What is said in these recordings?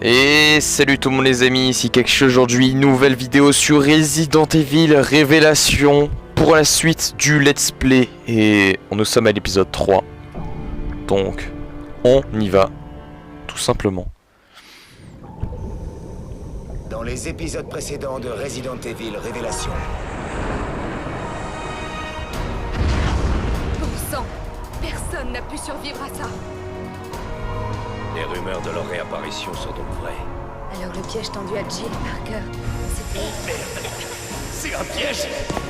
Et salut tout le monde les amis, ici Kekch aujourd'hui, nouvelle vidéo sur Resident Evil Révélation pour la suite du let's play. Et nous sommes à l'épisode 3, donc on y va, tout simplement. Dans les épisodes précédents de Resident Evil Révélation. Bon sang, personne n'a pu survivre à ça. Les rumeurs de leur réapparition sont donc vraies. Alors le piège tendu à Jill Parker, c'était... C'est un piège!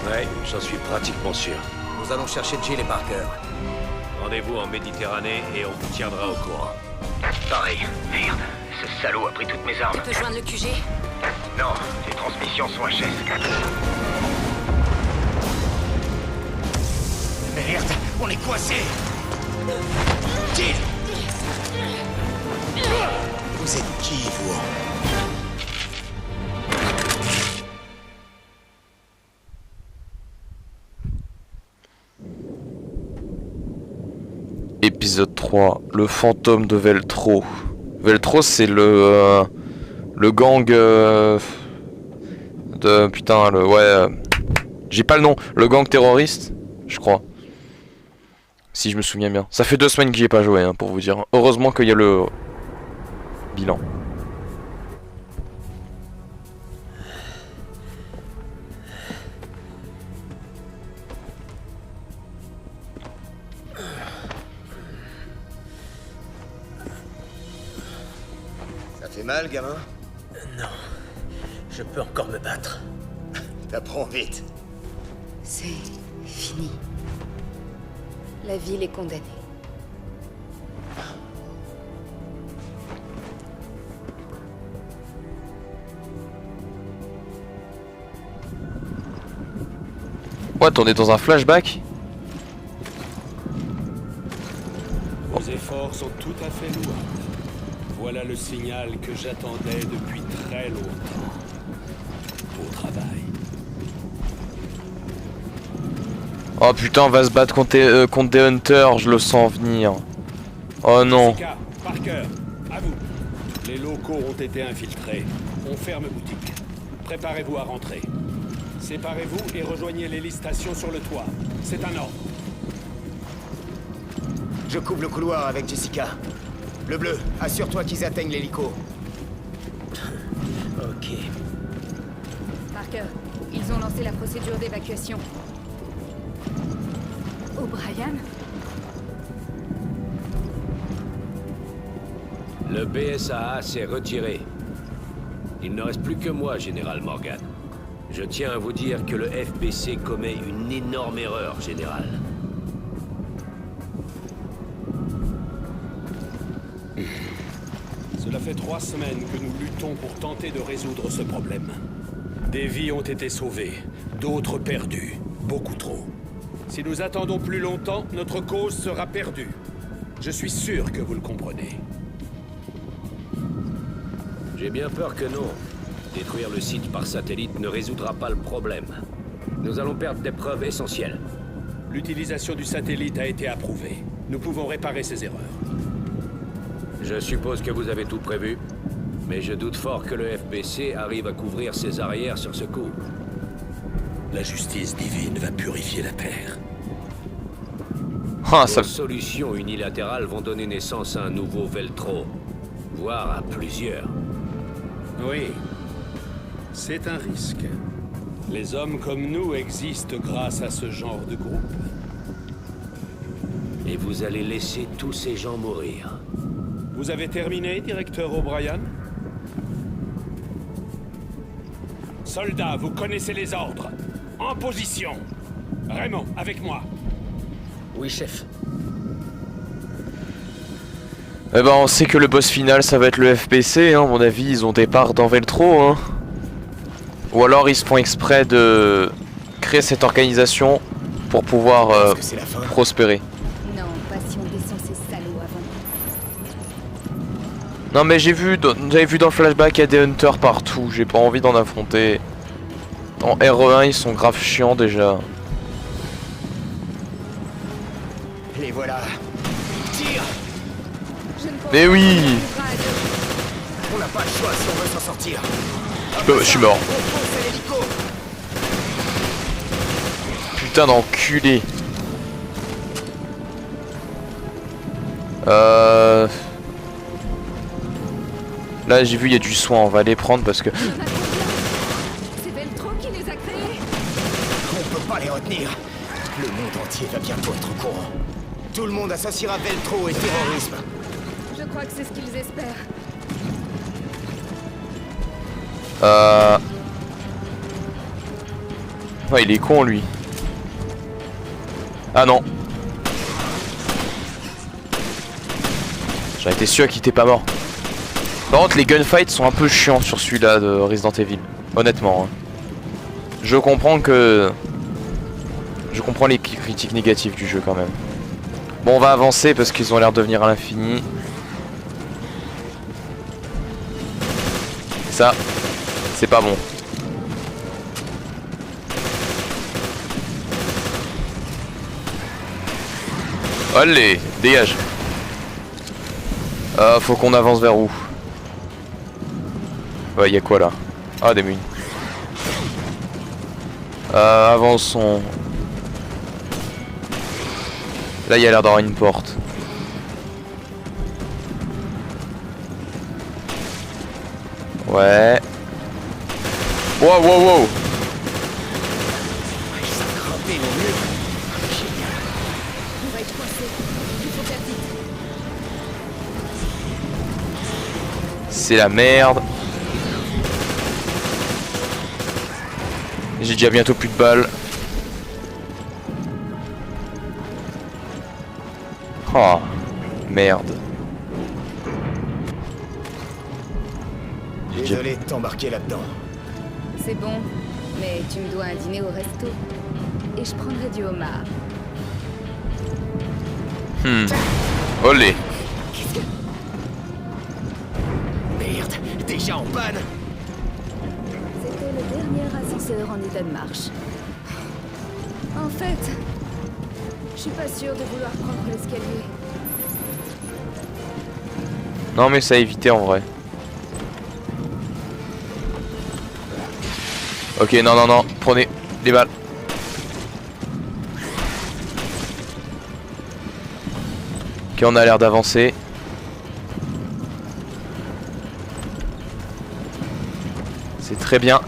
Ouais, j'en suis pratiquement sûr. Nous allons chercher Jill et Parker. Rendez-vous en Méditerranée et on vous tiendra au courant. Pareil. Merde, ce salaud a pris toutes mes armes. Tu peux joindre le QG? Non, les transmissions sont HS. Merde, on est coincé! Jill! Vous êtes qui, vous? Épisode 3, le fantôme de Veltro. Veltro c'est le gang de... Putain, j'ai pas le nom, le gang terroriste, je crois. Si je me souviens bien. Ça fait 2 semaines que j'y ai pas joué, hein, pour vous dire. Heureusement qu'il y a le bilan. Ça fait mal, gamin? Non, je peux encore me battre. T'apprends vite. C'est fini. La ville est condamnée. What, on est dans un flashback? Vos efforts sont tout à fait louables. Voilà le signal que j'attendais depuis très longtemps. Beau travail. Oh putain, on va se battre contre des hunters, je le sens venir. Oh non. Jessica, Parker, à vous. Les locaux ont été infiltrés. On ferme boutique. Préparez-vous à rentrer. Séparez-vous et rejoignez l'hélice-station sur le toit. C'est un ordre. Je couvre le couloir avec Jessica. Le bleu, assure-toi qu'ils atteignent l'hélico. Ok. Parker, ils ont lancé la procédure d'évacuation. O'Brien? Le BSAA s'est retiré. Il ne reste plus que moi, Général Morgan. Je tiens à vous dire que le FBC commet une énorme erreur, Général. Cela fait 3 semaines que nous luttons pour tenter de résoudre ce problème. Des vies ont été sauvées, d'autres perdues, beaucoup trop. Si nous attendons plus longtemps, notre cause sera perdue. Je suis sûr que vous le comprenez. J'ai bien peur que non. Détruire le site par satellite ne résoudra pas le problème. Nous allons perdre des preuves essentielles. L'utilisation du satellite a été approuvée. Nous pouvons réparer ces erreurs. Je suppose que vous avez tout prévu, mais je doute fort que le FBC arrive à couvrir ses arrières sur ce coup. La justice divine va purifier la Terre. Ah, Vos ça... solutions unilatérales vont donner naissance à un nouveau Veltro, voire à plusieurs. Oui, c'est un risque. Les hommes comme nous existent grâce à ce genre de groupe. Et vous allez laisser tous ces gens mourir. Vous avez terminé, directeur O'Brien? Soldats, vous connaissez les ordres. En position. Raymond, avec moi. Oui, chef. Eh ben, on sait que le boss final, ça va être le FBC, hein. À mon avis, ils ont des parts dans Veltro, hein. Ou alors, ils se font exprès de créer cette organisation pour pouvoir Est-ce que c'est la fin? prospérer. Non, pas si on descend ces salauds avant. Non mais j'avais vu dans le flashback, il y a des hunters partout, j'ai pas envie d'en affronter. En RE1 ils sont grave chiants déjà. Les voilà. Tire! Je ne pense Mais pas oui. qu'on arrivera à deux. On n'a pas le choix si on veut s'en sortir. Je suis mort. On fonce à l'hélico. Putain d'enculé. Là j'ai vu il y a du soin, on va les prendre parce que... Il y en a combien? C'est Veltro qui les a créés. On peut pas les retenir. Le monde entier va bientôt être au courant. Tout le monde associera Veltro et terrorisme. Je crois que c'est ce qu'ils espèrent. Ouais, il est con lui. Ah non. J'en étais sûr qu'il était pas mort. Par contre les gunfights sont un peu chiants sur celui-là de Resident Evil. Honnêtement. Hein. Je comprends les critiques négatives du jeu quand même. Bon on va avancer parce qu'ils ont l'air de venir à l'infini. Ça, c'est pas bon. Allez, dégage. Faut qu'on avance vers où? Ouais, y'a quoi là? Ah, des mines. Avançons. Là, y'a l'air d'avoir une porte. Ouais. Wow, wow, wow. Ils savent grimper au mur. Génial. On va être coincés. Il faut faire vite. C'est la merde. J'ai déjà bientôt plus de balles. Oh, merde. Désolé de t'embarquer là-dedans. C'est bon, mais tu me dois un dîner au resto. Et je prendrai du homard. Olé. Qu'est-ce que... Merde, déjà en panne. C'était le dernier ascenseur en état de marche. En fait, je suis pas sûre de vouloir prendre l'escalier. Non mais ça a évité en vrai. Ok, non, non, non, prenez les balles. Ok, on a l'air d'avancer. C'est très bien.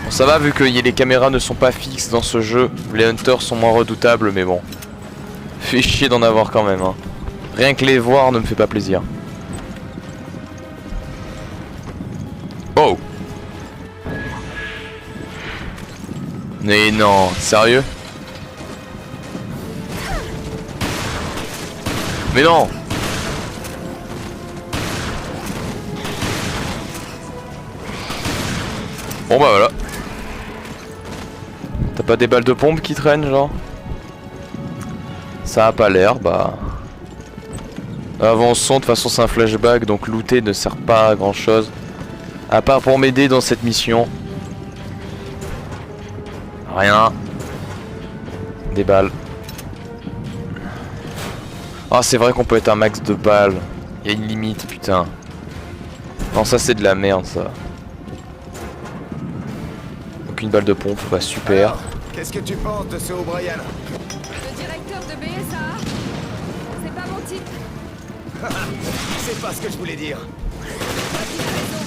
Bon, ça va vu que les caméras ne sont pas fixes dans ce jeu. Les hunters sont moins redoutables, mais bon. Fait chier d'en avoir quand même. Hein. Rien que les voir ne me fait pas plaisir. Oh! Mais non, sérieux? Mais non! Bon bah voilà. T'as pas des balles de pompe qui traînent genre? Ça a pas l'air, bah... Avançons, de toute façon c'est un flashback, donc looter ne sert pas à grand chose. À part pour m'aider dans cette mission. Rien. Des balles. Ah c'est vrai qu'on peut être un max de balles. Il y a une limite, putain. Non ça c'est de la merde ça. Donc une balle de pompe, bah super. Alors, qu'est-ce que tu penses de ce O'Brien? Le directeur de BSA, c'est pas mon type. C'est pas ce que je voulais dire. Il a raison.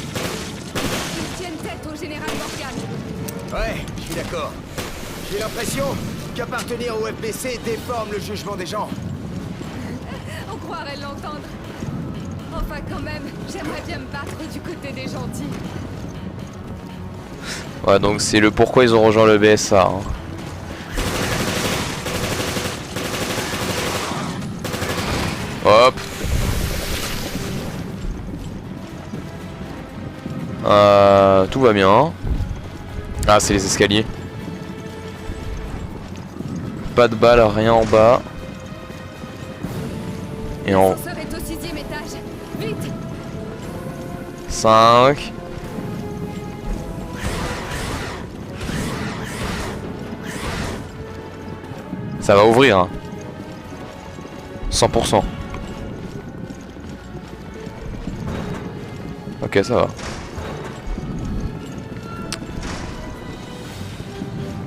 Ils tiennent tête au général Morgan. Ouais, je suis d'accord. J'ai l'impression qu'appartenir au FBC déforme le jugement des gens. On croirait l'entendre. Enfin quand même, j'aimerais bien me battre du côté des gentils. Ouais donc c'est le pourquoi ils ont rejoint le BSA. Hein. Hop. Tout va bien. Ah c'est les escaliers. Pas de balles, rien en bas. Et en L'ascenseur est au 6e étage. Vite! 5. Ça va ouvrir hein. 100%. Ok, ça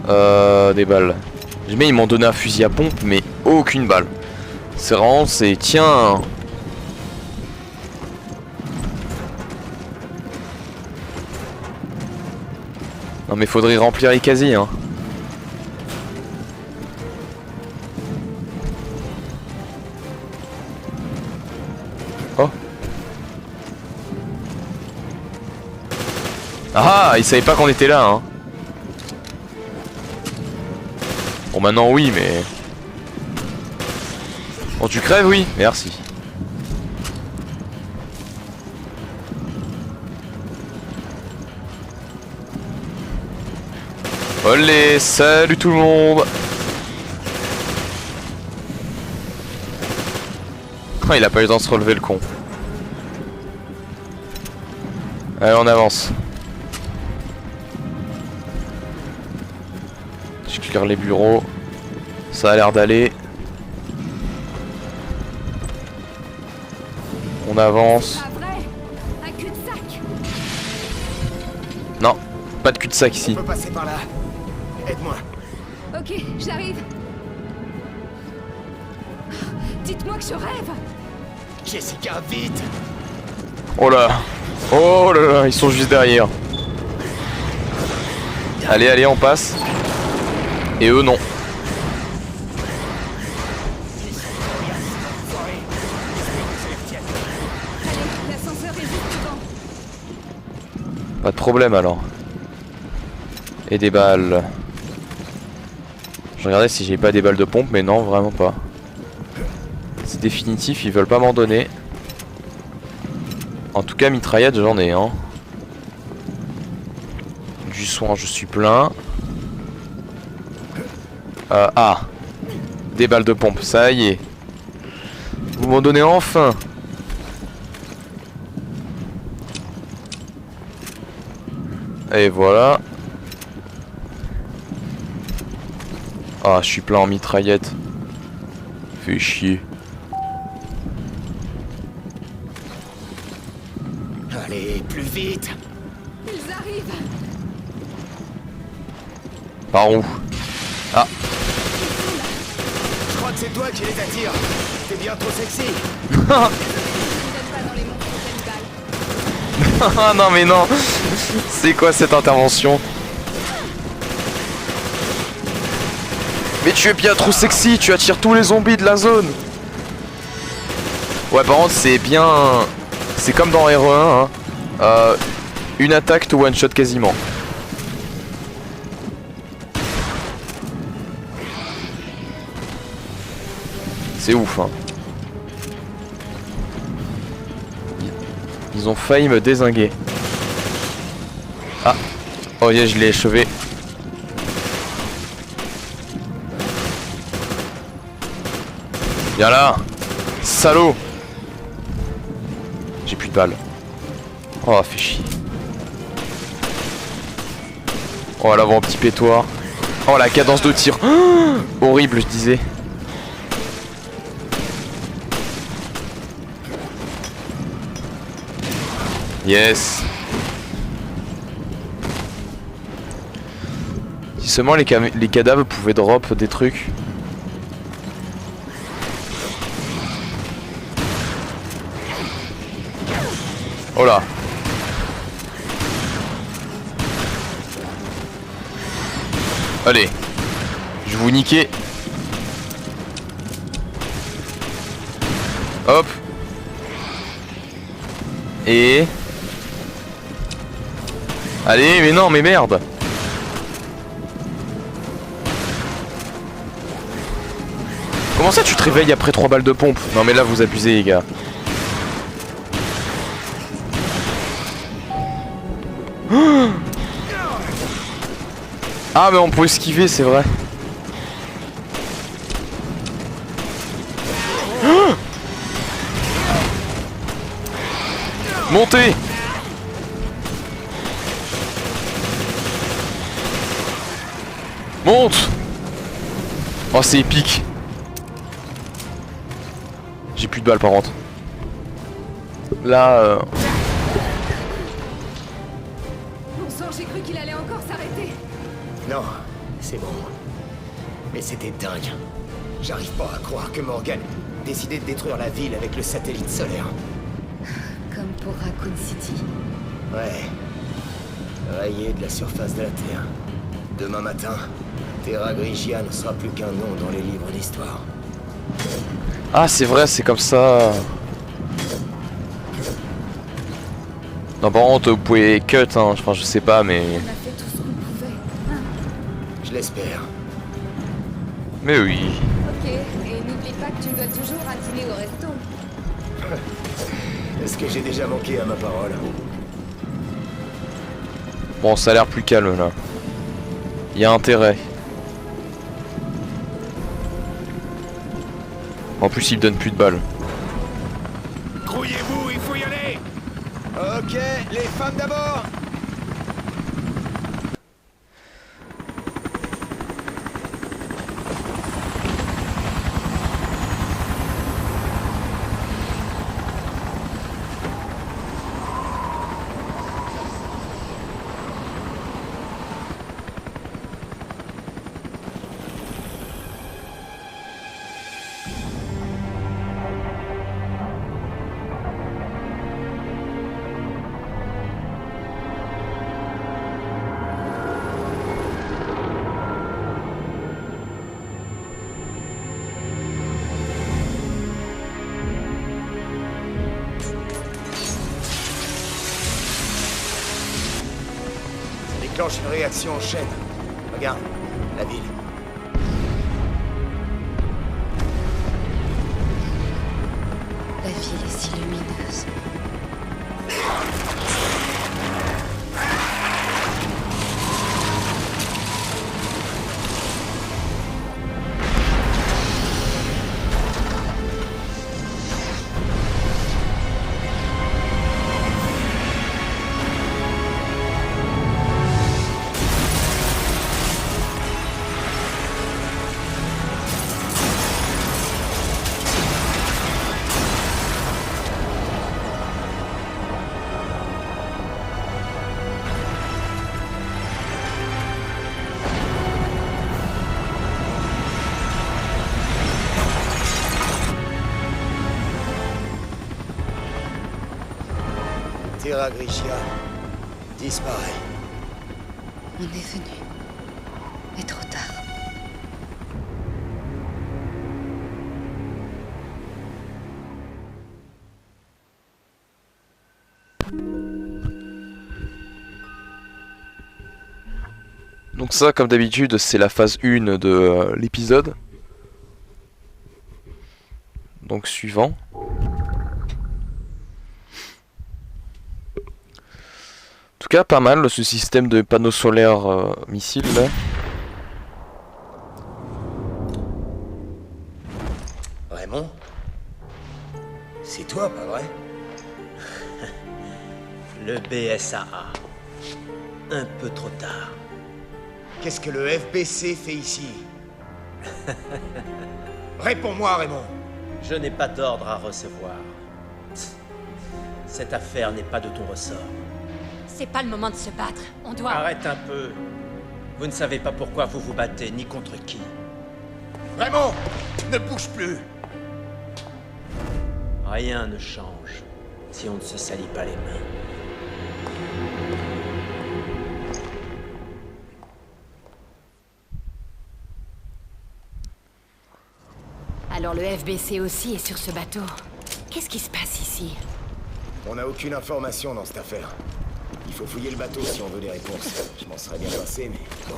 va. Des balles. Mais ils m'ont donné un fusil à pompe, mais aucune balle. C'est vraiment, c'est... Tiens. Non mais faudrait remplir les casiers, hein. Oh. Ah, ils savaient pas qu'on était là, hein. Bon maintenant oui, mais... Bon tu crèves, oui. Merci. Olé, salut tout le monde. Oh, il a pas eu le temps de se relever le con. Allez, on avance. Je clear les bureaux. Ça a l'air d'aller. On avance. Pas vrai. Un cul-de-sac. Non, pas de cul-de-sac On ici. peut passer par là. Aide-moi. Ok, j'arrive. Dites-moi que je rêve. Jessica, vite. Oh là. Oh là là, ils sont juste derrière. Allez, allez, on passe. Et eux, non. Allez, l'ascenseur est juste devant. Pas de problème alors. Et des balles. Je regardais si j'ai pas des balles de pompe, mais non, vraiment pas. C'est définitif, ils veulent pas m'en donner. En tout cas, mitraillette, j'en ai, hein. Du soin, je suis plein. Ah, des balles de pompe, ça y est. Vous m'en donnez enfin. Et voilà. Ah, je suis plein en mitraillette. Fait chier. Allez, plus vite. Ils arrivent. Par où? Ah, Je crois que c'est toi qui les attire. T'es bien trop sexy. Ils ne donnent pas dans les montres cannibales. ah non mais non. C'est quoi cette intervention? Mais tu es bien trop sexy, tu attires tous les zombies de la zone. Ouais, par contre c'est bien... C'est comme dans RE1, hein. Une attaque to one shot quasiment. C'est ouf, hein. Ils ont failli me dézinguer. Ah. Oh yeah, je l'ai achevé. Viens là. Salaud. J'ai plus de balles. Oh, fait chier. Oh, l'avant petit pétoire. Oh, la cadence de tir. Oh, horrible, je disais. Yes. Si seulement les cadavres pouvaient drop des trucs. Oh là. Allez. Je vais vous niquer. Hop. Et... Allez, mais non, mais merde. Comment ça tu te réveilles après 3 balles de pompe? Non mais là vous abusez les gars. Ah mais on peut esquiver, c'est vrai. Montez. Monte. Oh c'est épique. J'ai plus de balles par contre. Là Non, c'est bon. Mais c'était dingue. J'arrive pas à croire que Morgan décidait de détruire la ville avec le satellite solaire. Comme pour Raccoon City. Ouais. Rayé de la surface de la Terre. Demain matin, Terra Grigia ne sera plus qu'un nom dans les livres d'histoire. Ah, c'est vrai, c'est comme ça. Non, par contre, vous pouvez cut, hein. Enfin, je sais pas, mais. On a fait tout ce qu'on pouvait. Je l'espère. Mais oui. Ok, et n'oublie pas que tu me dois toujours un dîner au resto. Est-ce que j'ai déjà manqué à ma parole? Bon, ça a l'air plus calme là. Il y a intérêt. En plus, il me donne plus de balles. Grouillez-vous, il faut y aller. Ok, les femmes d'abord. Déclenche une réaction en chaîne. Regarde, la ville. La ville est si lumineuse. Terra Grigia disparaît. On est venu. Mais trop tard. Donc ça, comme d'habitude, c'est la phase 1 de l'épisode. Donc suivant. En tout cas, pas mal ce système de panneaux solaires missiles là. Raymond? C'est toi, pas vrai? Le BSAA. Un peu trop tard. Qu'est-ce que le FBC fait ici? Réponds-moi, Raymond. Je n'ai pas d'ordre à recevoir. Cette affaire n'est pas de ton ressort. C'est pas le moment de se battre. On doit... Arrête un peu. Vous ne savez pas pourquoi vous vous battez, ni contre qui. Raymond, ne bouge plus. Rien ne change si on ne se salit pas les mains. Alors le FBC aussi est sur ce bateau. Qu'est-ce qui se passe ici? On n'a aucune information dans cette affaire. Il faut fouiller le bateau si on veut des réponses. Je m'en serais bien passé, mais bon.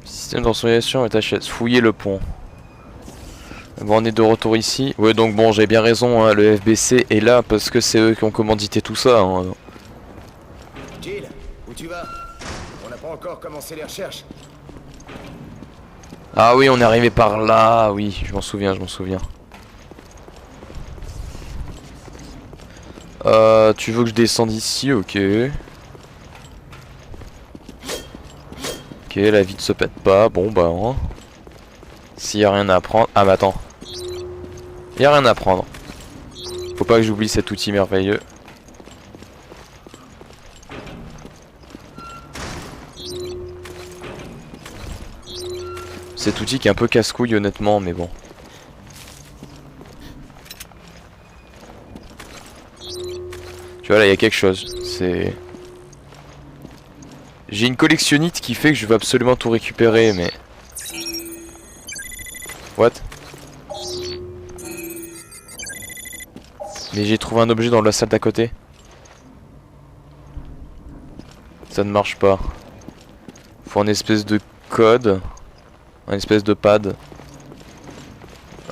Système d'organisation est achète. Fouiller le pont. Bon, on est de retour ici. Ouais, donc bon, j'ai bien raison, hein, le FBC est là parce que c'est eux qui ont commandité tout ça. Hein. Jill, où tu vas? On n'a pas encore commencé les recherches. Ah oui, on est arrivé par là. Oui, je m'en souviens, je m'en souviens. Tu veux que je descende ici? Ok. Ok, la vie ne se pète pas. Bon bah hein. S'il y a rien à apprendre. Ah mais attends. Il y a rien à apprendre. Faut pas que j'oublie cet outil merveilleux. Cet outil qui est un peu casse-couille honnêtement, mais bon. Tu vois là, il y a quelque chose. C'est... J'ai une collectionnite qui fait que je veux absolument tout récupérer, mais... What? Mais j'ai trouvé un objet dans la salle d'à côté. Ça ne marche pas. Faut un espèce de code. Un espèce de pad.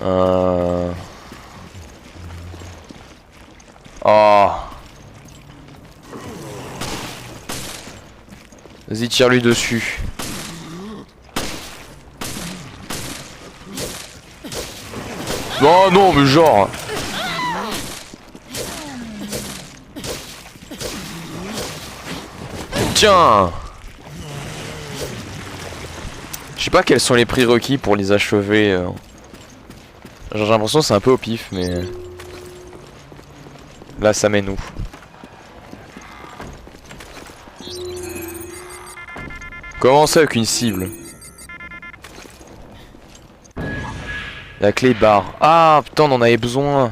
Oh. Vas-y, tire-lui dessus. Oh non, mais genre... Tiens! Je sais pas quels sont les prérequis pour les achever. J'ai l'impression que c'est un peu au pif, mais... Là, ça mène où? Comment ça avec une cible? La clé barre. Ah putain, on en avait besoin.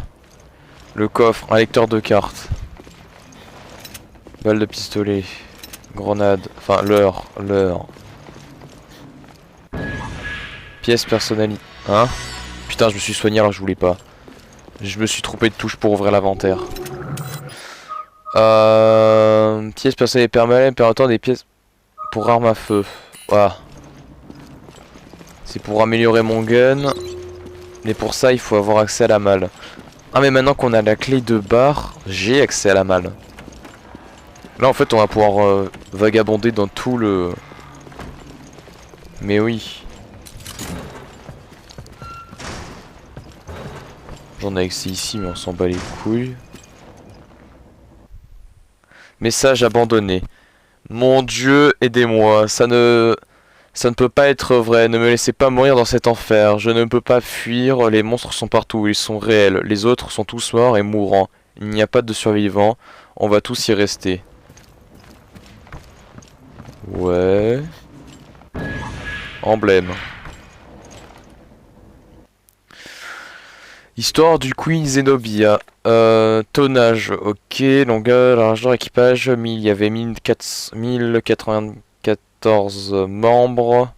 Le coffre, un lecteur de cartes. Balle de pistolet. Grenade. Enfin, l'heure. Pièce personnalisée. Hein? Putain, je me suis soigné alors que je voulais pas. Je me suis trompé de touche pour ouvrir l'inventaire. Pièce personnalisée permanente permettant des pièces pour armes à feu. Voilà. C'est pour améliorer mon gun. Mais pour ça, il faut avoir accès à la malle. Ah, mais maintenant qu'on a la clé de barre, j'ai accès à la malle. Là, en fait, on va pouvoir vagabonder dans tout le... Mais oui. J'en ai accès ici, mais on s'en bat les couilles. Message abandonné. Mon Dieu, aidez-moi. Ça ne peut pas être vrai. Ne me laissez pas mourir dans cet enfer. Je ne peux pas fuir. Les monstres sont partout. Ils sont réels. Les autres sont tous morts et mourants. Il n'y a pas de survivants. On va tous y rester. Ouais. Emblème. Histoire du Queen Zenobia. Tonnage, ok. Longueur, largeur, équipage. Il y avait 1094 membres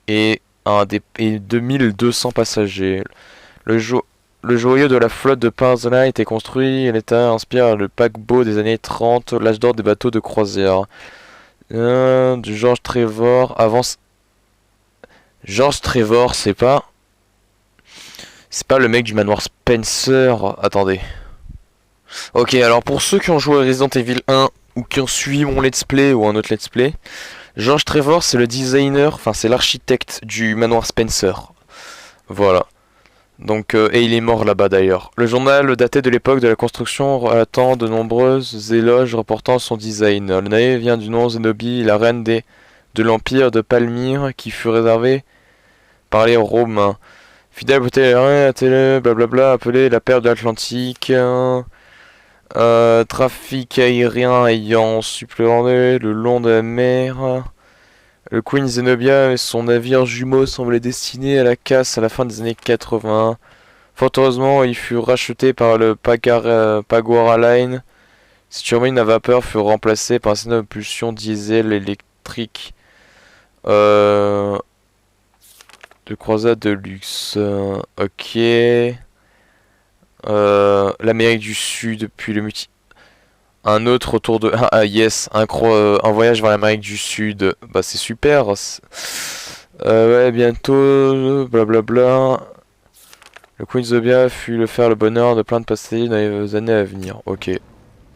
et 2200 passagers. Le joyau de la flotte de Parzana était construit. L'État inspire le paquebot des années 30, l'âge d'or des bateaux de croisière. Du George Trevor avance. George Trevor, c'est pas le mec du manoir Spencer. Attendez. Ok, alors pour ceux qui ont joué à Resident Evil 1 ou qui ont suivi mon let's play ou un autre let's play, George Trevor c'est le designer, enfin c'est l'architecte du manoir Spencer. Voilà. Donc, et il est mort là-bas d'ailleurs. Le journal daté de l'époque de la construction relatant de nombreuses éloges reportant son design. Le navire vient du nom Zenobie, la reine de l'empire de Palmyre qui fut réservée par les Romains. Fidèle au télé, blablabla, appelé la perle de l'Atlantique. Trafic aérien ayant supplémenté le long de la mer. Le Queen Zenobia et son navire jumeau semblaient destinés à la casse à la fin des années 80. Fort heureusement, il fut racheté par le Paguara Line. Ces turbines à vapeur furent remplacées par un système de propulsion diesel électrique. De croisade de luxe. Ok. L'Amérique du Sud, puis le un autre autour de... Ah yes, un voyage vers l'Amérique du Sud. Bah c'est super. Ouais, bientôt, blablabla. Le Queen Zobia fut faire le bonheur de plein de passagers dans les années à venir. Ok.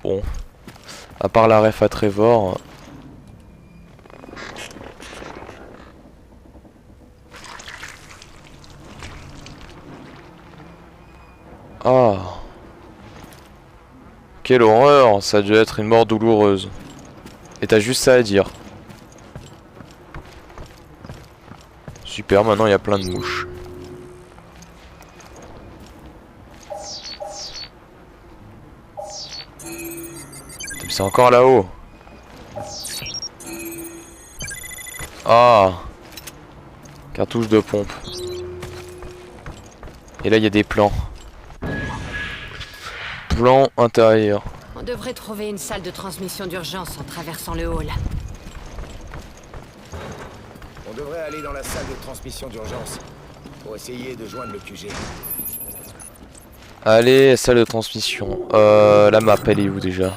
Bon. À part la ref à Trevor... Ah. Quelle horreur, ça a dû être une mort douloureuse. Et t'as juste ça à dire. Super, maintenant il y a plein de mouches. C'est encore là-haut. Ah. Cartouche de pompe. Et là il y a des plans. Plan intérieur. On devrait trouver une salle de transmission d'urgence en traversant le hall. On devrait aller dans la salle de transmission d'urgence pour essayer de joindre le QG. Allez, salle de transmission. La map, elle est où déjà?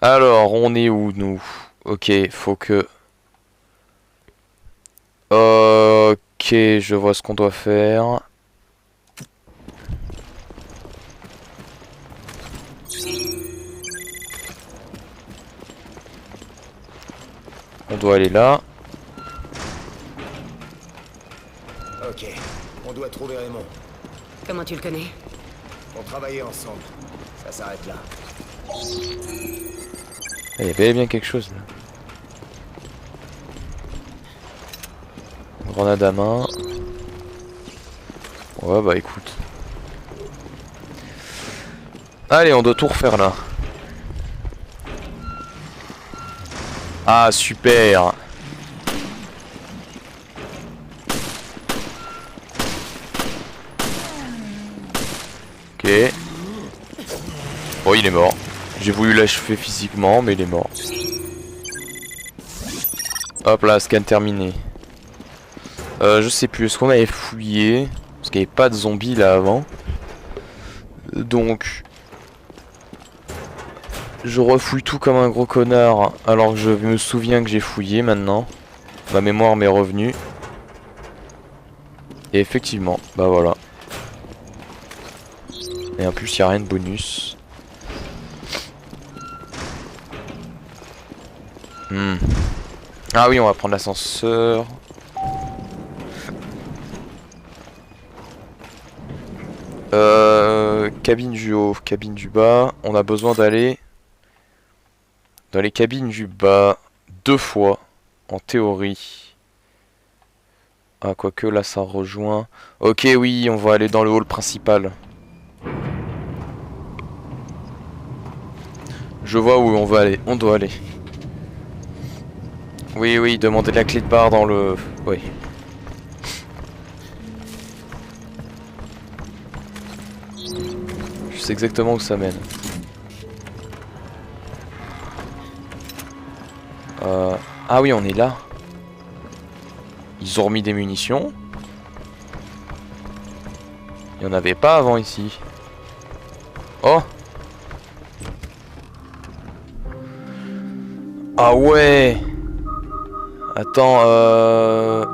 Alors, on est où nous? Ok, faut que... Ok, je vois ce qu'on doit faire. On doit aller là. Ok, on doit trouver Raymond. Comment tu le connais? On travaillait ensemble. Ça s'arrête là. Il y avait bien quelque chose là. Grenade à main. Ouais bah écoute. Allez, on doit tout refaire là. Ah super. Ok. Oh il est mort. J'ai voulu l'achever physiquement mais il est mort. Hop là, scan terminé. Je sais plus, est-ce qu'on avait fouillé? Parce qu'il n'y avait pas de zombies là avant. Donc je refouille tout comme un gros connard alors que je me souviens que j'ai fouillé maintenant. Ma mémoire m'est revenue. Et effectivement, bah voilà. Et en plus il n'y a rien de bonus. Ah oui, on va prendre l'ascenseur. Cabine du haut, cabine du bas. On a besoin d'aller dans les cabines du bas 2 fois, en théorie. Ah, quoique là ça rejoint. Ok, oui, on va aller dans le hall principal. Je vois où on va aller, on doit aller. Oui, oui, demandez la clé de barre dans le... Oui. Je sais exactement où ça mène. Ah oui, on est là. Ils ont remis des munitions. Il n'y en avait pas avant ici. Oh! Ah ouais! Attends,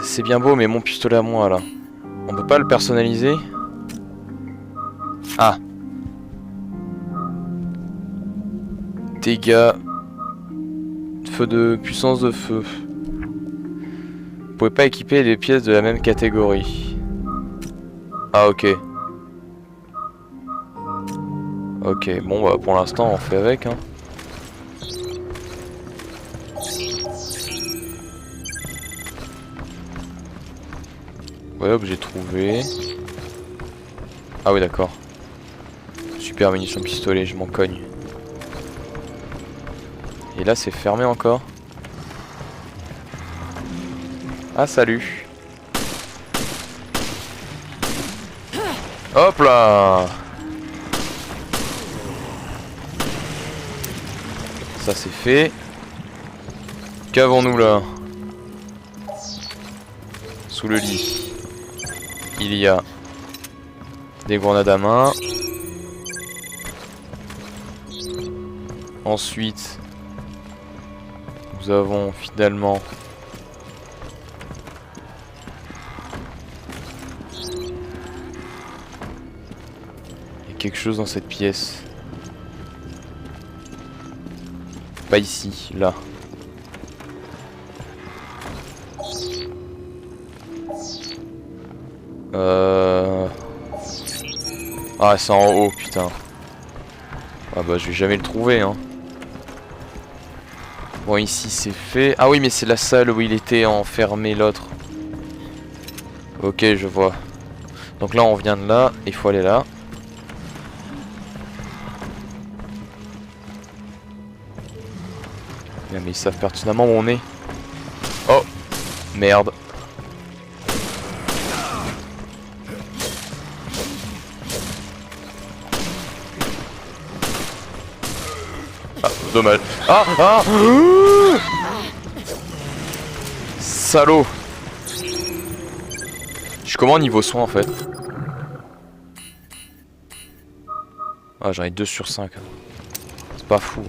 c'est bien beau, mais mon pistolet à moi, là. On peut pas le personnaliser? Ah. Dégâts. Feu de... puissance de feu. Vous pouvez pas équiper les pièces de la même catégorie. Ah, ok. Ok, bon, bah, pour l'instant, on fait avec, hein. Ouais, hop, j'ai trouvé. Ah oui, d'accord. Super munitions pistolet, je m'en cogne. Et là, c'est fermé encore. Ah, salut. Hop là. Ça, c'est fait. Qu'avons-nous là? Sous le lit. Il y a des grenades à main. Ensuite, nous avons finalement il y a quelque chose dans cette pièce. Pas ici, là. Ah, c'est en haut, putain. Ah bah je vais jamais le trouver, hein. Bon, ici c'est fait. Ah oui, mais c'est la salle où il était enfermé l'autre. Ok, je vois. Donc là on vient de là, il faut aller là. Mais ils savent pertinemment où on est. Oh Merde. Ah, dommage. Ah, ah. Salaud. Je suis comment niveau soin en fait? Ah, j'en ai 2 sur 5. C'est pas fou.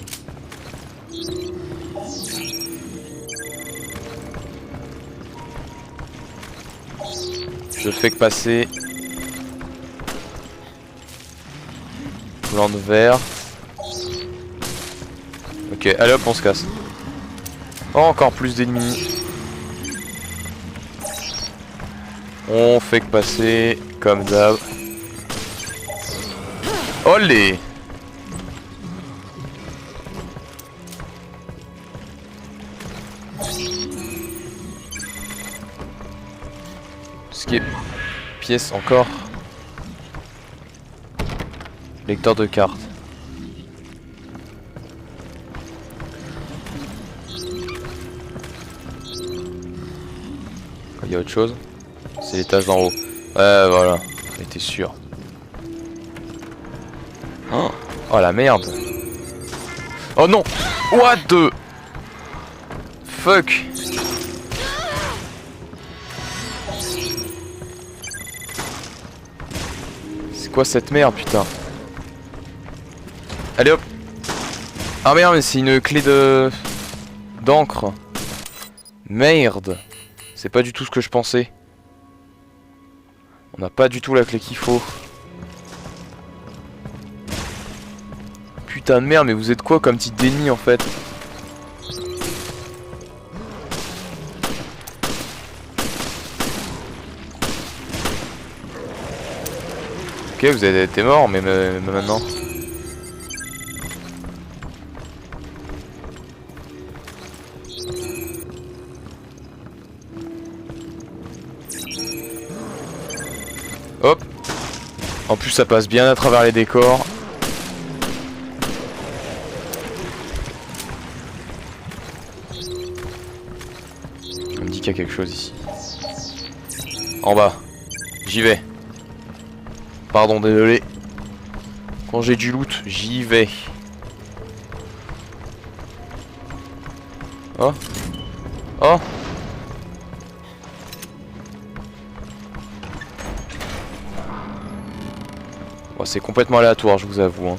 Je fais que passer. Plante verte. Ok, allez hop, on se casse. Oh, encore plus d'ennemis. On fait que passer, comme d'hab. Olé! Skip. Pièce encore. Lecteur de cartes. Il y a autre chose. C'est l'étage d'en haut. Ouais, voilà. J'étais sûr. Oh, oh la merde. Oh non. What the fuck. C'est quoi cette merde, putain? Allez hop. Ah merde, mais c'est une clé de... d'encre. Merde. C'est pas du tout ce que je pensais. On n'a pas du tout la clé qu'il faut. Putain de merde, mais vous êtes quoi comme petit déni en fait? Ok, vous avez été mort, mais maintenant. Hop. En plus ça passe bien à travers les décors. On me dit qu'il y a quelque chose ici. En bas. J'y vais. Pardon, désolé. Quand j'ai du loot, j'y vais. Oh. Oh. Bon, c'est complètement aléatoire, je vous avoue. Hein.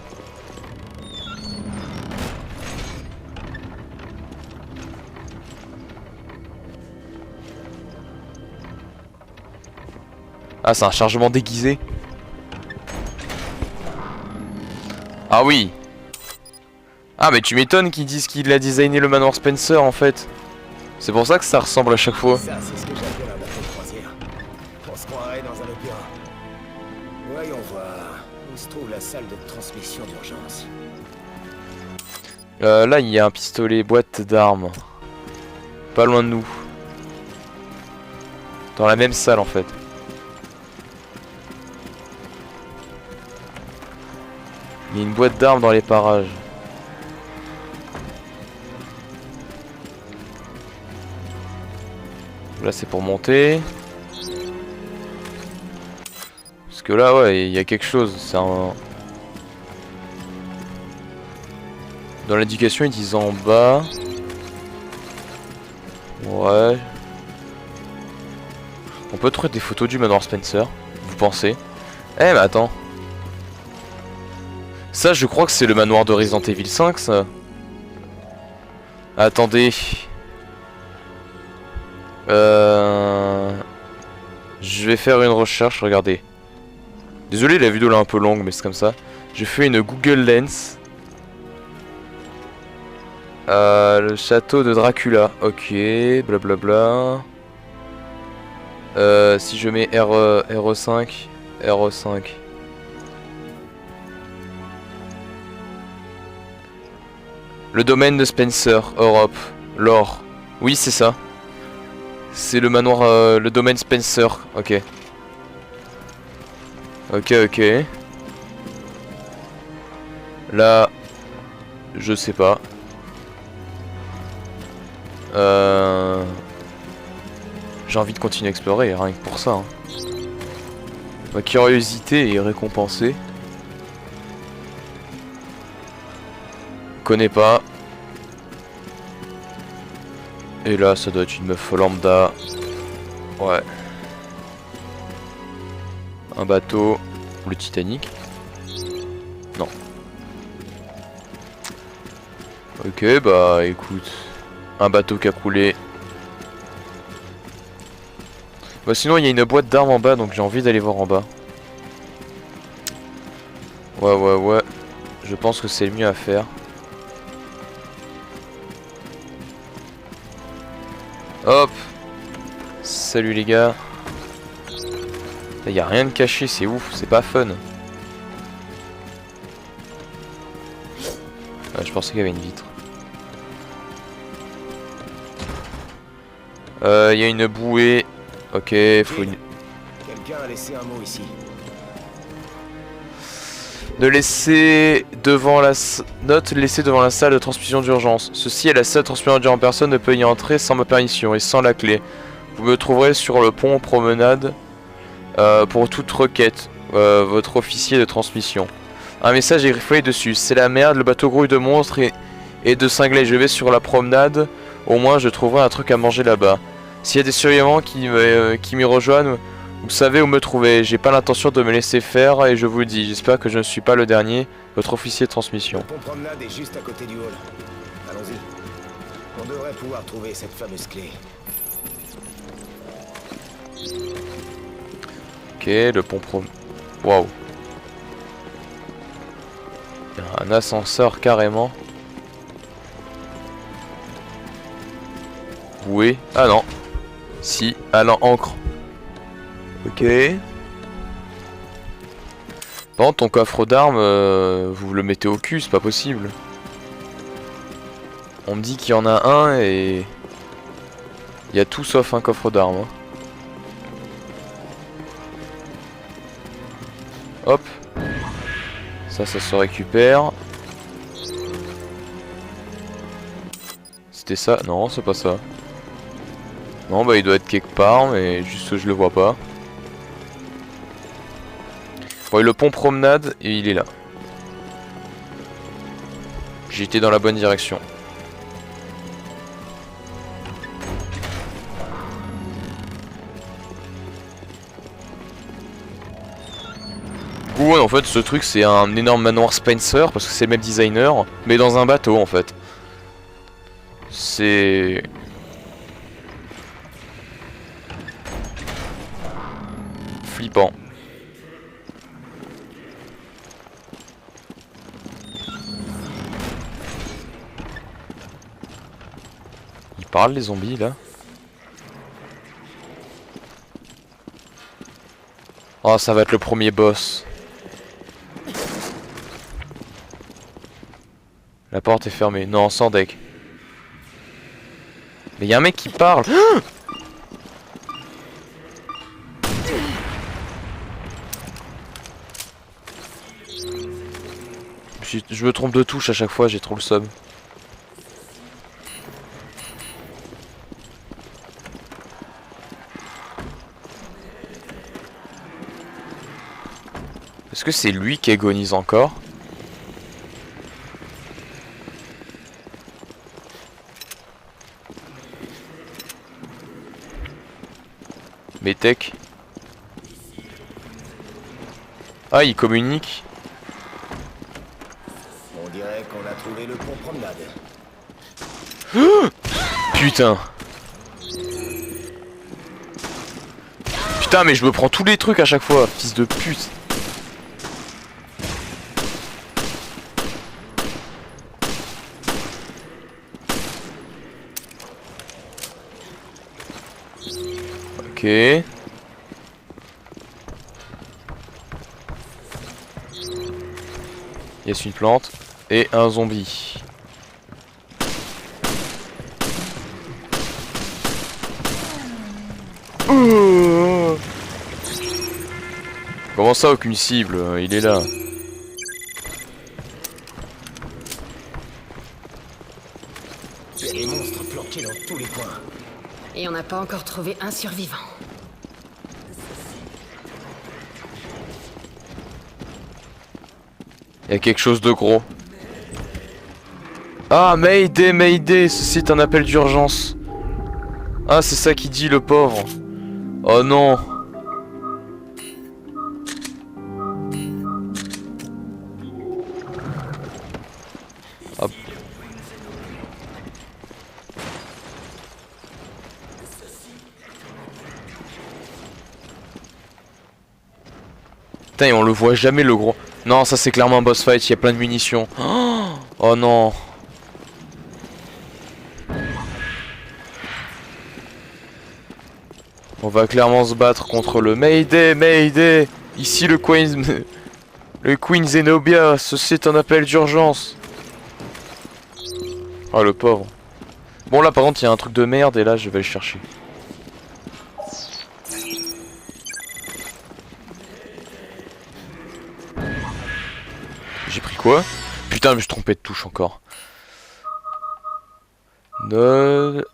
Ah, c'est un chargement déguisé. Ah oui. Ah mais tu m'étonnes qu'ils disent qu'il a designé le manoir Spencer en fait. C'est pour ça que ça ressemble à chaque fois. Ça, c'est ce que j'appelle un bateau de croisière. On se croirait dans un opéra. Voyons voir. Où se trouve la salle de transmission d'urgence? Là il y a un pistolet, boîte d'armes. Pas loin de nous. Dans la même salle en fait. Il y a une boîte d'armes dans les parages. Là c'est pour monter. Parce que là ouais il y a quelque chose. C'est un... Dans l'indication ils disent en bas. Ouais. On peut trouver des photos du manoir Spencer. Vous pensez? Eh mais attends. Ça je crois que c'est le manoir de Resident Evil 5 ça. Attendez. Je vais faire une recherche, regardez. Désolé la vidéo là est un peu longue mais c'est comme ça. Je fais une Google Lens. Le château de Dracula. Ok, blablabla. Si je mets RE5. RE5. Le domaine de Spencer, Europe, l'or. Oui, c'est ça. C'est le manoir, le domaine Spencer. Ok. Ok, ok. Là, je sais pas. j'ai envie de continuer à explorer, rien que pour ça. Hein. Ma curiosité est récompensée. Connais pas. Et là, ça doit être une meuf lambda. Ouais. Un bateau. Le Titanic. Non. Ok, bah écoute. Un bateau qui a coulé. Bah sinon, il y a une boîte d'armes en bas, donc j'ai envie d'aller voir en bas. Ouais. Je pense que c'est le mieux à faire. Hop. Salut les gars. Y a rien de caché, c'est ouf, c'est pas fun. Ah, je pensais qu'il y avait une vitre. Y a une bouée. Ok, faut une... Quelqu'un a laissé un mot ici. De laisser devant la note laissée devant la salle de transmission d'urgence. Ceci est la salle de transmission d'urgence. Personne ne peut y entrer sans ma permission et sans la clé. Vous me trouverez sur le pont promenade pour toute requête. Votre officier de transmission. Un message est griffé dessus. C'est la merde, le bateau grouille de monstres et de cinglés. Je vais sur la promenade. Au moins je trouverai un truc à manger là-bas. S'il y a des survivants qui m'y rejoignent, vous savez où me trouver. J'ai pas l'intention de me laisser faire et je vous le dis. J'espère que je ne suis pas le dernier. Votre officier de transmission. Le pont promenade est juste à côté du hall. Allons-y. On devrait pouvoir trouver cette fameuse clé. Ok, le pont promenade. Waouh. Il y a un ascenseur carrément. Oui. Ah non. Si. Ah non, encre. Ok. Bon, ton coffre d'armes, vous le mettez au cul, c'est pas possible. On me dit qu'il y en a un et... il y a tout sauf un coffre d'armes. Hein. Hop. Ça se récupère. C'était ça? Non, c'est pas ça. Non, bah il doit être quelque part, mais juste je le vois pas. Bon, le pont promenade, et il est là. J'étais dans la bonne direction. Ouais, en fait, ce truc, c'est un énorme manoir Spencer, parce que c'est le même designer, mais dans un bateau, en fait. C'est... flippant. Ils parlent les zombies là. Oh, ça va être le premier boss. La porte est fermée. Non, sans deck. Mais y'a un mec qui parle. Je me trompe de touche à chaque fois, j'ai trop le seum. Est-ce que c'est lui qui agonise encore? Mais tech. Ah, il communique. On dirait qu'on a trouvé le pont promenade. Putain. Putain, mais je me prends tous les trucs à chaque fois, fils de pute. Ok. Yes, une plante et un zombie. Comment ça, aucune cible? Il est là. Il y a des monstres planqués dans tous les coins. Et on n'a pas encore trouvé un survivant. Il y a quelque chose de gros. Ah, Mayday, Mayday, ceci est un appel d'urgence. Ah, c'est ça qu'il dit, le pauvre. Oh non. Hop. Putain, et on le voit jamais, le gros. Non, ça c'est clairement un boss fight, il y a plein de munitions. Oh non. On va clairement se battre contre le Mayday, Mayday. Ici le Queen... Le Queen Zenobia, ceci est un appel d'urgence. Oh le pauvre. Bon là par contre il y a un truc de merde et là je vais le chercher. J'ai pris quoi? Putain, je me suis trompé de touche encore. J'ai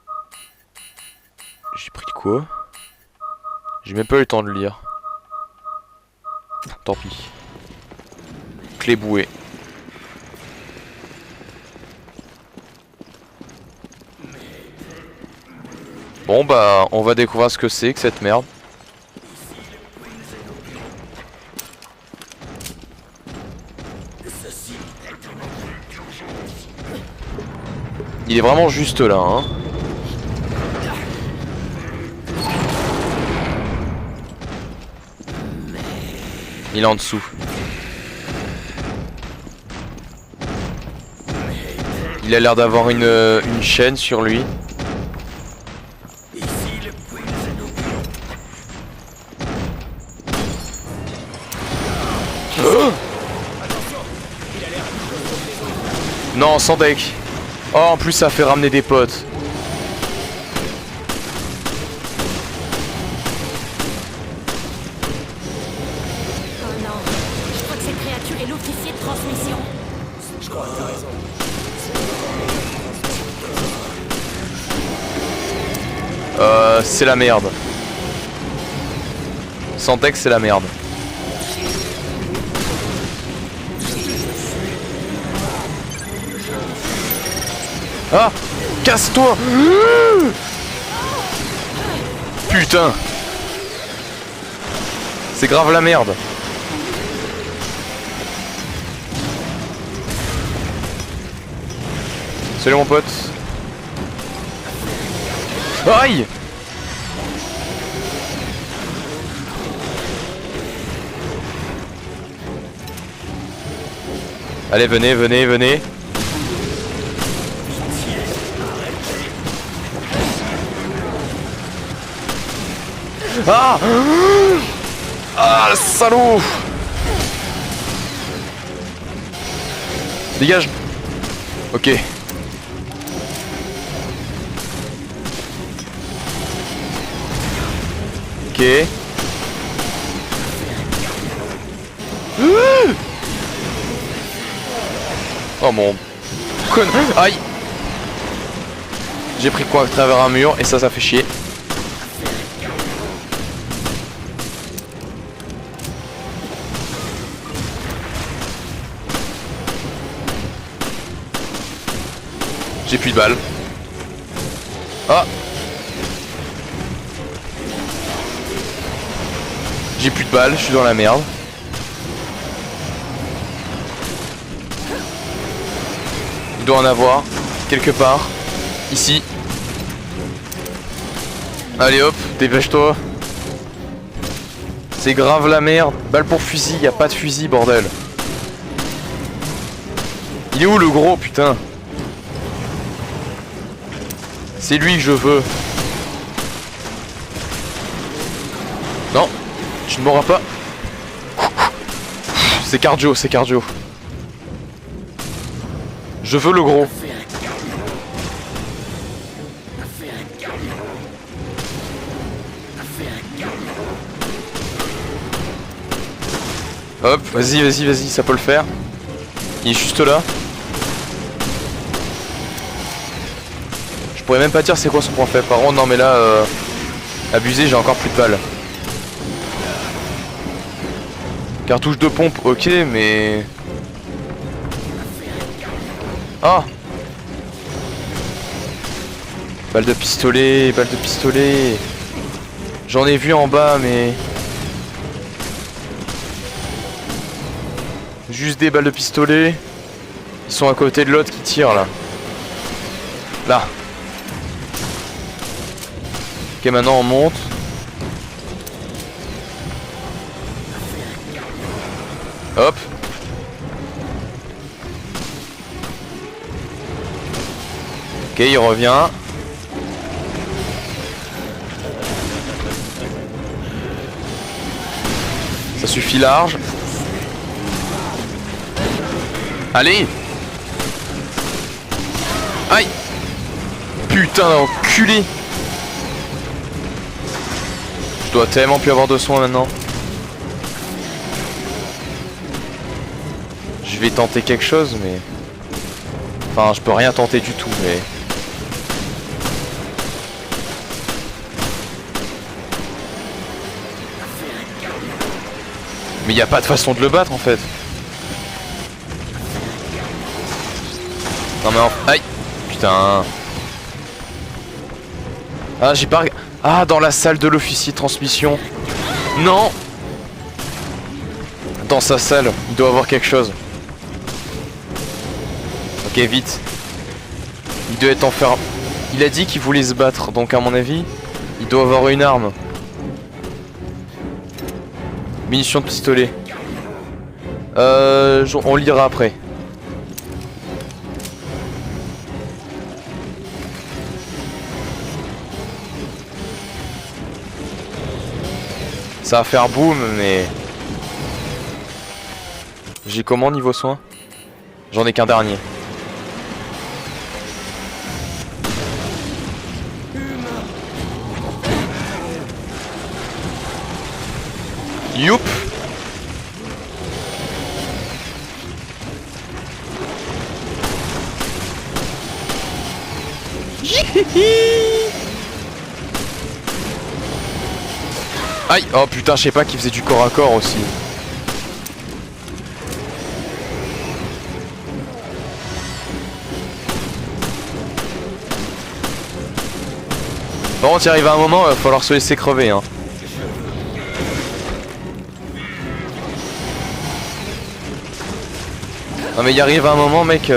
pris quoi? J'ai même pas eu le temps de lire. Tant pis. Clé bouée. Bon bah, on va découvrir ce que c'est que cette merde. Il est vraiment juste là, hein. Il est en dessous. Il a l'air d'avoir une chaîne sur lui. Oh non, sans deck. Oh, en plus ça fait ramener des potes. Oh non, je crois que cette créature est l'officier de transmission. Je crois que t'as raison. C'est la merde. Sans deck, c'est la merde. Ah! Casse-toi! Putain! C'est grave la merde. Salut mon pote. Aïe! Allez, venez, venez, venez. Ah! Ah, le salaud! Dégage! Ok. Ok. Oh mon con... Aïe! J'ai pris quoi à travers un mur et ça fait chier. J'ai plus de balles. Ah! J'ai plus de balles, je suis dans la merde. Il doit en avoir quelque part. Ici. Allez hop, dépêche-toi. C'est grave la merde. Balle pour fusil, y a pas de fusil, bordel. Il est où le gros, putain? C'est lui que je veux. Non, tu ne m'auras pas. C'est cardio, c'est cardio. Je veux le gros. Hop, vas-y, vas-y, vas-y, ça peut le faire. Il est juste là. Je pourrais même pas dire c'est quoi son point faible. Par contre, non mais là, abusé, j'ai encore plus de balles. Cartouche de pompe, ok, mais... Ah! Balle de pistolet, balle de pistolet. J'en ai vu en bas, mais... Juste des balles de pistolet. Ils sont à côté de l'autre qui tire, là. Là. Ok, maintenant on monte. Hop. Ok, il revient. Ça suffit large. Allez. Aïe. Putain d'enculé. Je dois tellement plus avoir de soins maintenant. Je vais tenter quelque chose mais... Enfin je peux rien tenter du tout mais... Mais y a pas de façon de le battre en fait. Non mais aïe. Putain. Ah j'ai pas... Ah dans la salle de l'officier de transmission. Non. Dans sa salle, il doit avoir quelque chose. Ok vite. Il doit être enfermé. Il a dit qu'il voulait se battre, donc à mon avis, il doit avoir une arme. Munitions de pistolet. On lira après. Ça va faire boum, mais... J'ai comment niveau soin? J'en ai qu'un dernier. Youp. Aïe. Oh putain, je sais pas qu'il faisait du corps à corps aussi. Par contre, il arrive à un moment, il va falloir se laisser crever hein. Non mais il arrive à un moment mec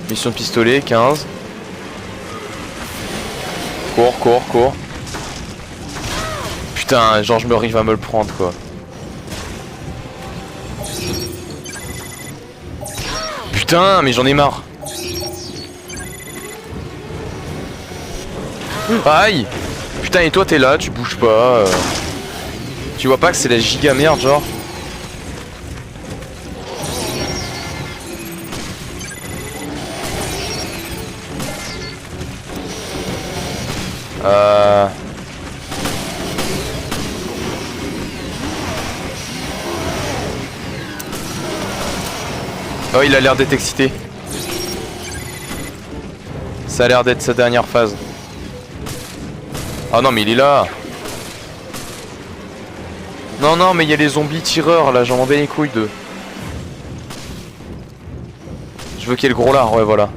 Mission de pistolet, 15. Cours. Putain, genre je me arrive à me le prendre quoi. Putain, mais j'en ai marre. Aïe. Putain et toi t'es là, tu bouges pas Tu vois pas que c'est la giga merde genre. Oh il a l'air d'être excité. Ça a l'air d'être sa dernière phase. Ah non mais il est là. Non mais il y a les zombies tireurs là, j'en m'en bats les couilles d'eux. Je veux qu'il y ait le gros lard, ouais voilà.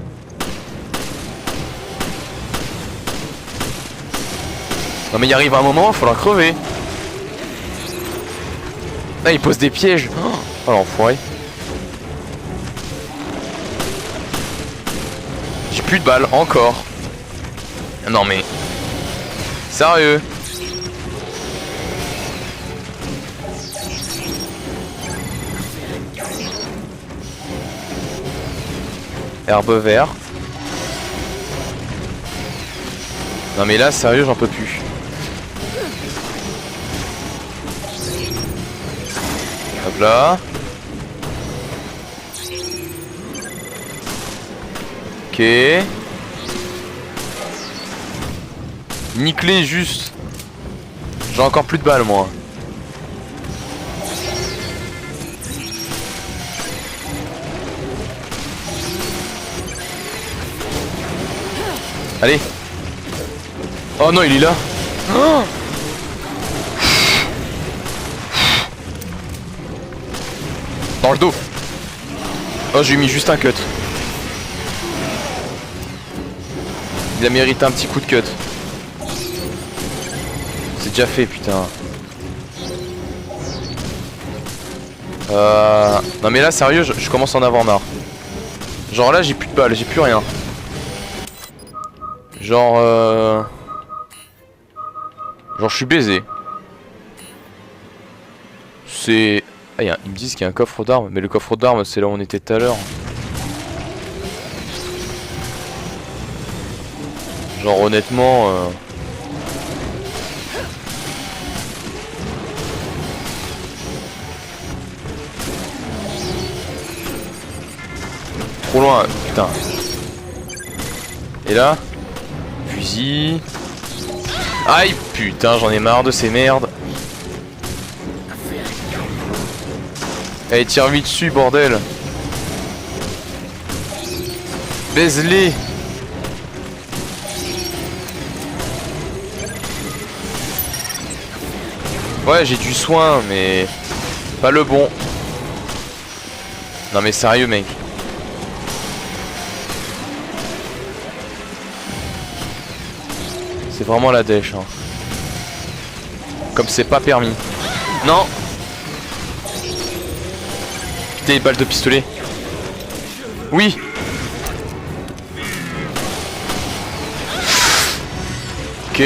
Non mais il arrive un moment, il va falloir crever. Ah il pose des pièges. Oh l'enfoiré. J'ai plus de balles, encore. Non mais... Sérieux. Herbe verte. Non mais là, sérieux, j'en peux plus. Hop là. Ok. Nique-les juste. J'ai encore plus de balles moi. Allez. Oh non, il est là. Oh, dans le dos. Oh, j'ai mis juste un cut. Il a mérité un petit coup de cut. C'est déjà fait, putain. Non mais là, sérieux, je commence à en avoir marre. Genre là, j'ai plus de balles, j'ai plus rien. Genre je suis baisé. C'est... Ah, ils me disent qu'il y a un coffre d'armes. Mais le coffre d'armes, c'est là où on était tout à l'heure. Genre honnêtement... Trop loin, putain. Et là, fusil. Aïe, putain, j'en ai marre de ces merdes. Allez, tire-lui dessus, bordel. Baise-les. Ouais, j'ai du soin, mais pas le bon. Non mais sérieux, mec. C'est vraiment la dèche, hein. Comme c'est pas permis. Non. Putain, les balles de pistolet. Oui. Ok.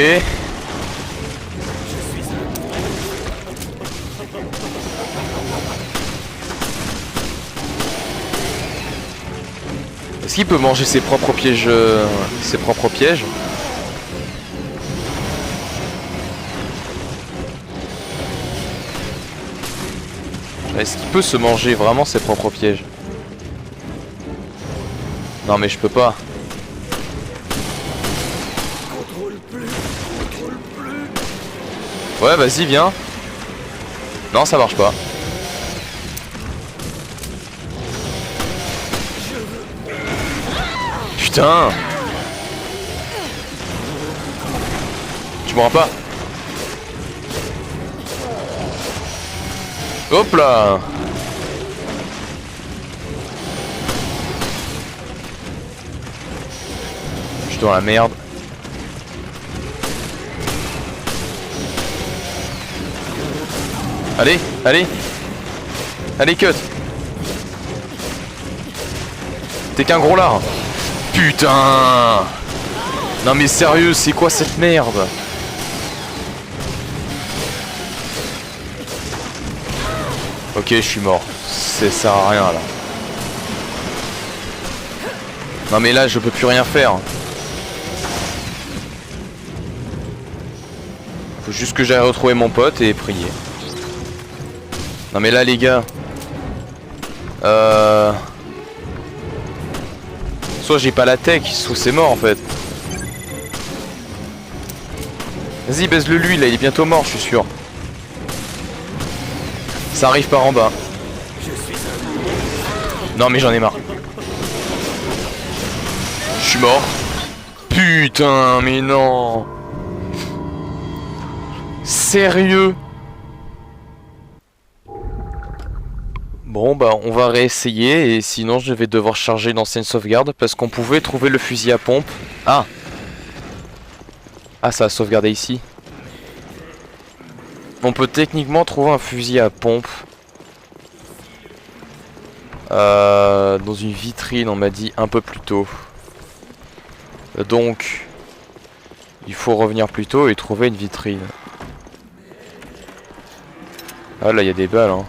Est-ce qu'il peut manger ses propres pièges, Est-ce qu'il peut se manger vraiment ses propres pièges? Non mais je peux pas. Ouais, vas-y, viens. Non, ça marche pas. Putain. Tu m'auras pas. Hop là. Je suis dans la merde. Allez, allez. Allez, cut. T'es qu'un gros lard. Putain. Non mais sérieux, c'est quoi cette merde? Ok, je suis mort. Ça sert à rien là. Non mais là, je peux plus rien faire. Faut juste que j'aille retrouver mon pote et prier. Non mais là, les gars. Soit j'ai pas la tech, soit c'est mort en fait. Vas-y, baise-le lui, là, il est bientôt mort, je suis sûr. Ça arrive par en bas. Non mais j'en ai marre. Je suis mort. Putain, mais non. Sérieux? Bon bah on va réessayer et sinon je vais devoir charger une ancienne sauvegarde parce qu'on pouvait trouver le fusil à pompe. Ah. Ah, ça a sauvegardé ici. On peut techniquement trouver un fusil à pompe dans une vitrine, on m'a dit un peu plus tôt. Donc il faut revenir plus tôt et trouver une vitrine. Ah là il y a des balles hein.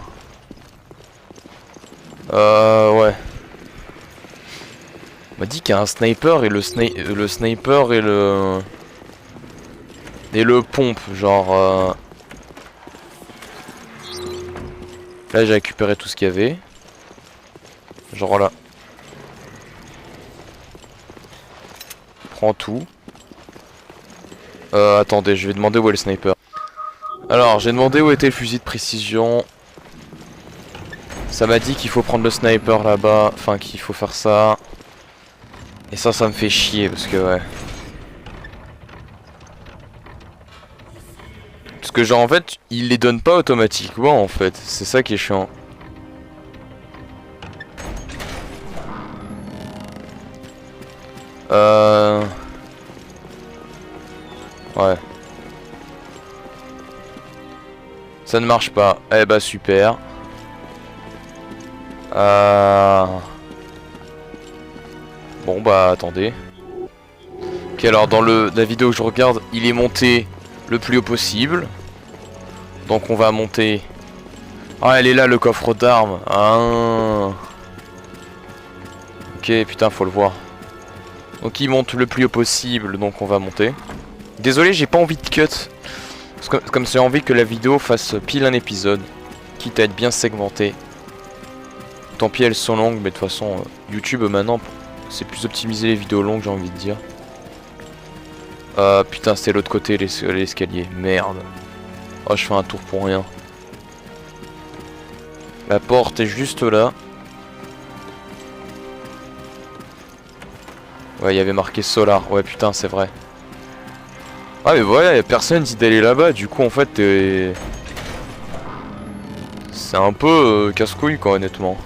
Ouais. On m'a dit qu'il y a un sniper et le sniper et le pompe genre là j'ai récupéré tout ce qu'il y avait. Genre là. Prends tout. Attendez, je vais demander où est le sniper. Alors, j'ai demandé où était le fusil de précision. Ça m'a dit qu'il faut prendre le sniper là-bas. Enfin, qu'il faut faire ça. Et ça me fait chier parce que ouais. que genre en fait, il les donne pas automatiquement en fait. C'est ça qui est chiant. Ouais. Ça ne marche pas. Eh bah super. Bon bah attendez. Ok, alors dans la vidéo que je regarde, il est monté le plus haut possible. Donc on va monter. Ah, elle est là, le coffre d'armes. Ah. Ok, putain, faut le voir. Donc il monte le plus haut possible, donc on va monter. Désolé, j'ai pas envie de cut. Parce que, comme j'ai envie que la vidéo fasse pile un épisode, quitte à être bien segmenté. Tant pis, elles sont longues, mais de toute façon, YouTube maintenant, c'est plus optimiser les vidéos longues, j'ai envie de dire. Putain, c'est l'autre côté, l'escalier. Merde. Oh, je fais un tour pour rien. La porte est juste là. Ouais, il y avait marqué Solar. Ouais, putain, c'est vrai. Ah, mais voilà, y a personne dit d'aller là-bas. Du coup, en fait, c'est un peu casse-couille, quoi, honnêtement.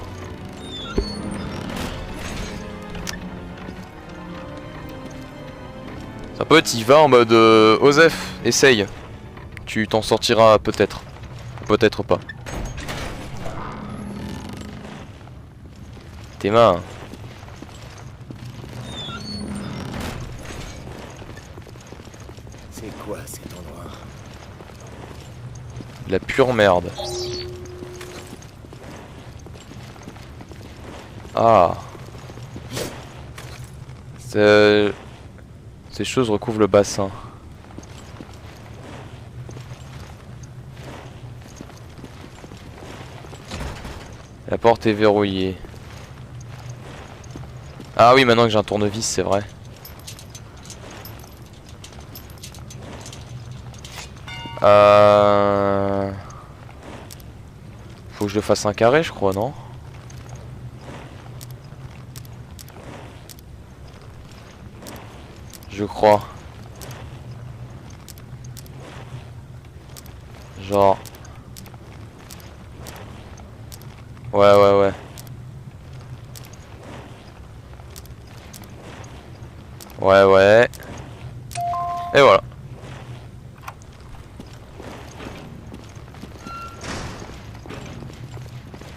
Ça peut être, il va en mode Osef, essaye. Tu t'en sortiras peut-être. Peut-être pas. T'es mains. C'est quoi cet endroit? La pure merde. Ah. Ces choses recouvrent le bassin. La porte est verrouillée. Ah oui, maintenant que j'ai un tournevis, c'est vrai. Faut que je le fasse un carré, je crois, non? Je crois. Genre. Ouais. Ouais. Et voilà.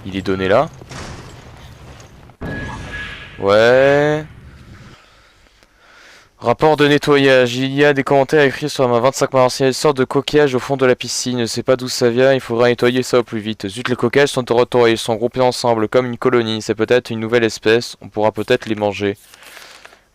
Il est donné là. Ouais. Rapport de nettoyage. Il y a des commentaires écrits sur ma 25 mars. Il y a une sorte de coquillage au fond de la piscine. Je ne sais pas d'où ça vient. Il faudra nettoyer ça au plus vite. Zut, les coquillages sont de retour. Ils sont groupés ensemble comme une colonie. C'est peut-être une nouvelle espèce. On pourra peut-être les manger.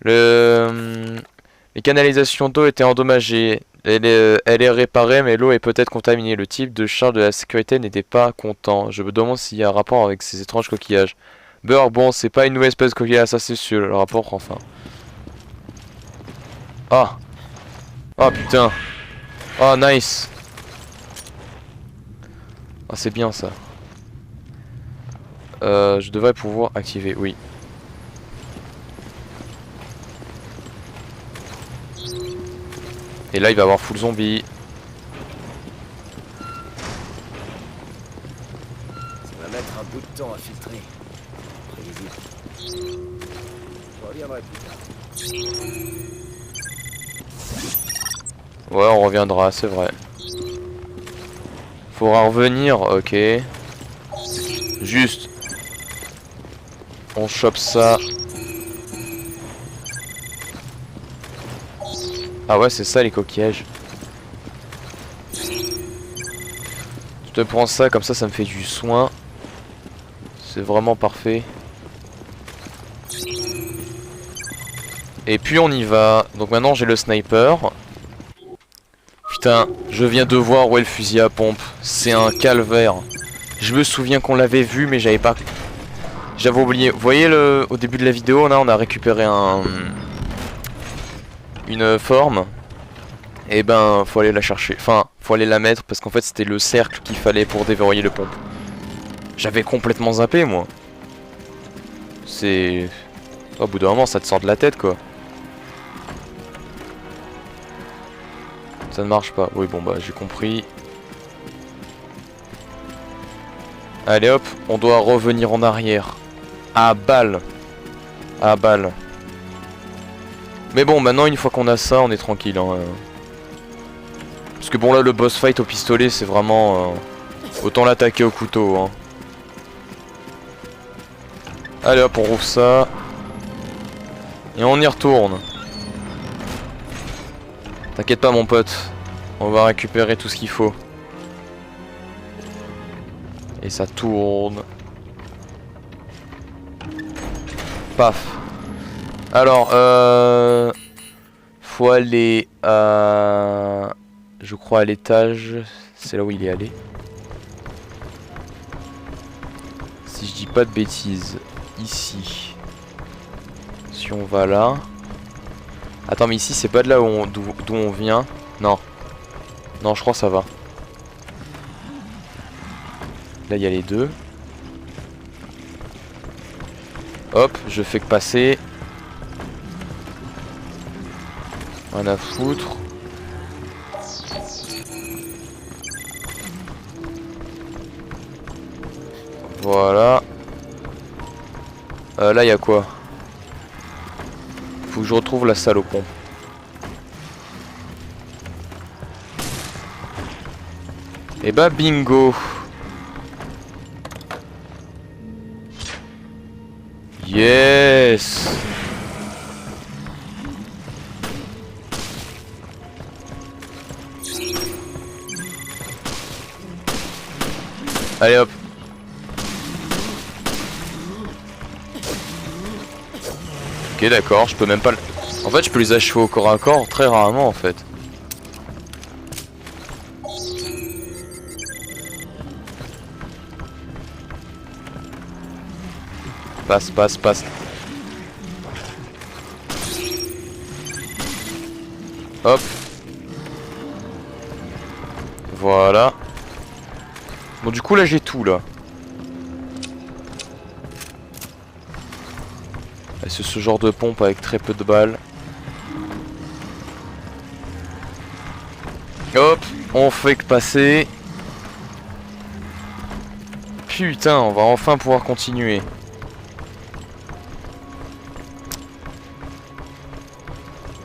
Les canalisations d'eau étaient endommagées. Elle est réparée, mais l'eau est peut-être contaminée. Le type de charge de la sécurité n'était pas content. Je me demande s'il y a un rapport avec ces étranges coquillages. Burke, bon, c'est pas une nouvelle espèce de coquillage, ça c'est sûr. Le rapport prend fin. Ah. Oh putain. Oh nice. Ah, c'est bien ça. Je devrais pouvoir activer, oui. Et là il va avoir full zombie. Ça va mettre un bout de temps à filtrer. Prévisible. Je reviendrai plus tard. Ouais, on reviendra, c'est vrai. Faudra revenir, ok. Juste. On chope ça. Ah ouais, c'est ça les coquillages. Je te prends ça, comme ça me fait du soin. C'est vraiment parfait. Et puis on y va. Donc maintenant j'ai le sniper. Putain, je viens de voir où est le fusil à pompe. C'est un calvaire. Je me souviens qu'on l'avait vu, mais j'avais oublié. Vous voyez au début de la vidéo, là on a récupéré une forme. Et ben faut aller la chercher. Enfin, faut aller la mettre parce qu'en fait c'était le cercle qu'il fallait pour déverrouiller le pompe. J'avais complètement zappé moi. C'est... Au bout d'un moment ça te sort de la tête quoi. Ça ne marche pas. Oui bon bah j'ai compris. Allez hop, on doit revenir en arrière. À balle. À balle. Mais bon, maintenant une fois qu'on a ça, on est tranquille. Hein. Parce que bon là, le boss fight au pistolet, c'est vraiment... autant l'attaquer au couteau. Hein. Allez hop, on rouvre ça. Et on y retourne. T'inquiète pas mon pote. On va récupérer tout ce qu'il faut. Et ça tourne. Paf. Alors, faut aller à... je crois à l'étage. C'est là où il est allé. Si je dis pas de bêtises. Ici. Si on va là. Attends, mais ici c'est pas de là où d'où on vient. Non. Non, je crois que ça va. Là il y a les deux. Hop, je fais que passer. Rien à foutre. Voilà. Là il y a quoi? Faut que je retrouve la salle au pont. Et bah bingo. Yes. Allez hop. Ok d'accord, je peux même pas... En fait je peux les achever au corps à corps très rarement en fait. Passe, passe, passe. Hop. Voilà. Bon du coup là j'ai tout là. C'est ce genre de pompe avec très peu de balles. Hop, on fait que passer. Putain, on va enfin pouvoir continuer.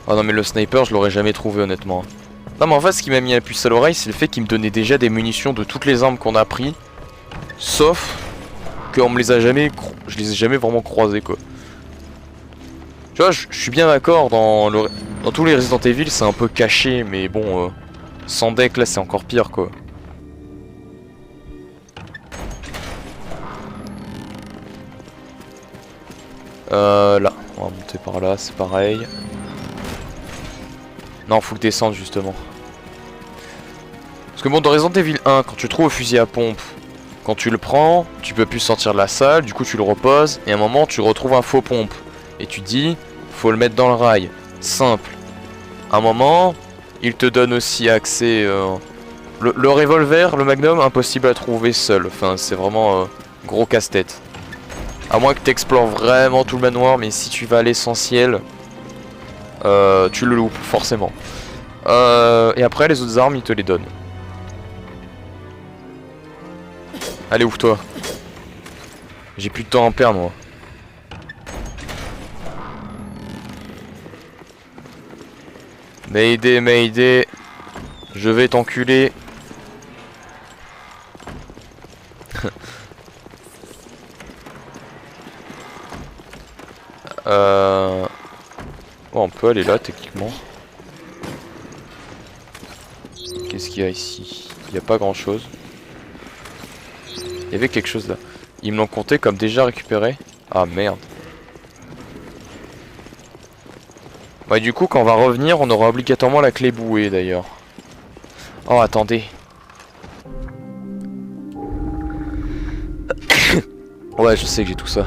Oh non mais le sniper je l'aurais jamais trouvé honnêtement. Non mais en fait ce qui m'a mis la puce à l'oreille c'est le fait qu'il me donnait déjà des munitions de toutes les armes qu'on a pris. Sauf qu'on me les a jamais... Je les ai jamais vraiment croisées quoi. Tu vois je suis bien d'accord dans tous les Resident Evil c'est un peu caché mais bon sans deck là c'est encore pire quoi. Là, on va monter par là, c'est pareil. Non, faut que descendre justement. Parce que bon, dans Resident Evil 1, quand tu trouves le fusil à pompe, quand tu le prends, tu peux plus sortir de la salle, du coup tu le reposes, et à un moment tu retrouves un faux pompe. Et tu dis, faut le mettre dans le rail. Simple. À un moment, il te donne aussi accès... Le revolver, le magnum, impossible à trouver seul. Enfin, c'est vraiment gros casse-tête. À moins que tu explores vraiment tout le manoir, mais si tu vas à l'essentiel... tu le loupes forcément. Et après les autres armes ils te les donnent. Allez ouvre-toi. J'ai plus de temps à perdre moi. Mayday, Mayday. Je vais t'enculer. Oh, on peut aller là techniquement. Qu'est-ce qu'il y a ici? Il n'y a pas grand chose. Il y avait quelque chose là. Ils me l'ont compté comme déjà récupéré. Ah merde. Ouais du coup quand on va revenir on aura obligatoirement la clé bouée d'ailleurs. Oh attendez. Ouais je sais que j'ai tout ça.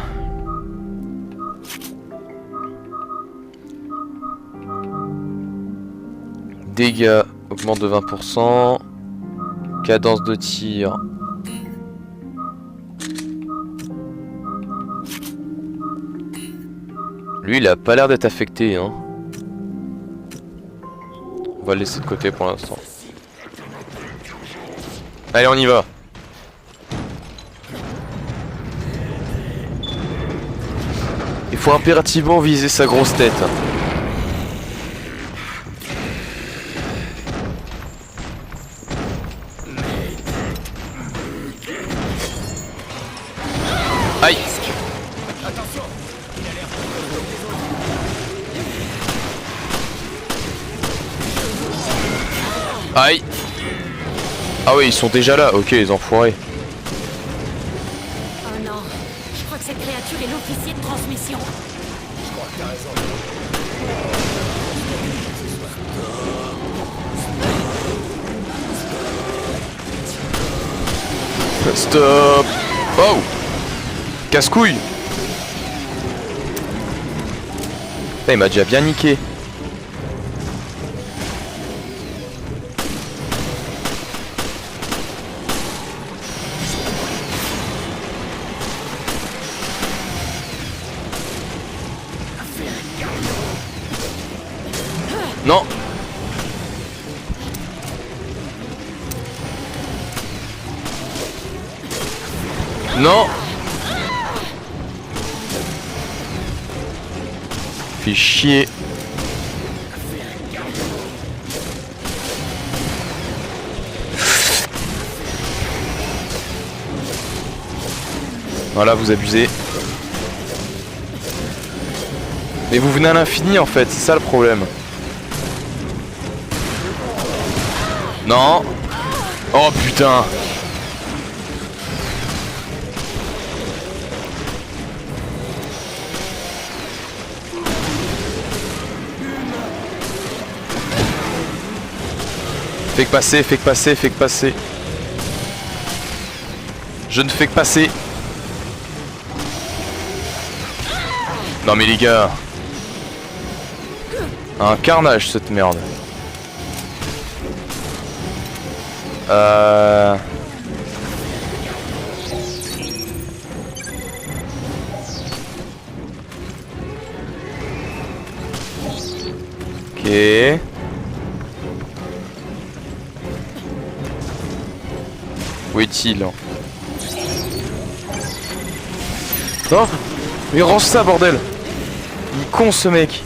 Dégâts augmente de 20%. Cadence de tir. Lui il a pas l'air d'être affecté hein. On va le laisser de côté pour l'instant. Allez on y va. faut impérativement viser sa grosse tête. Aïe. Aïe. Ah oui, ils sont déjà là. Ok, les enfoirés. Oh non, je crois que cette créature est l'officier de transmission. Je crois que t'as raison. Stop. Oh. Casse-couille. Putain, il m'a déjà bien niqué. Non. Non. Fais chier. Voilà, vous abusez. Mais vous venez à l'infini en fait, c'est ça le problème. Non. Oh putain. Fais que passer, fais que passer, fais que passer. Je ne fais que passer. Non mais les gars. Un carnage cette merde. Ok. Où est-il? Non. Mais range ça bordel. Il est con ce mec.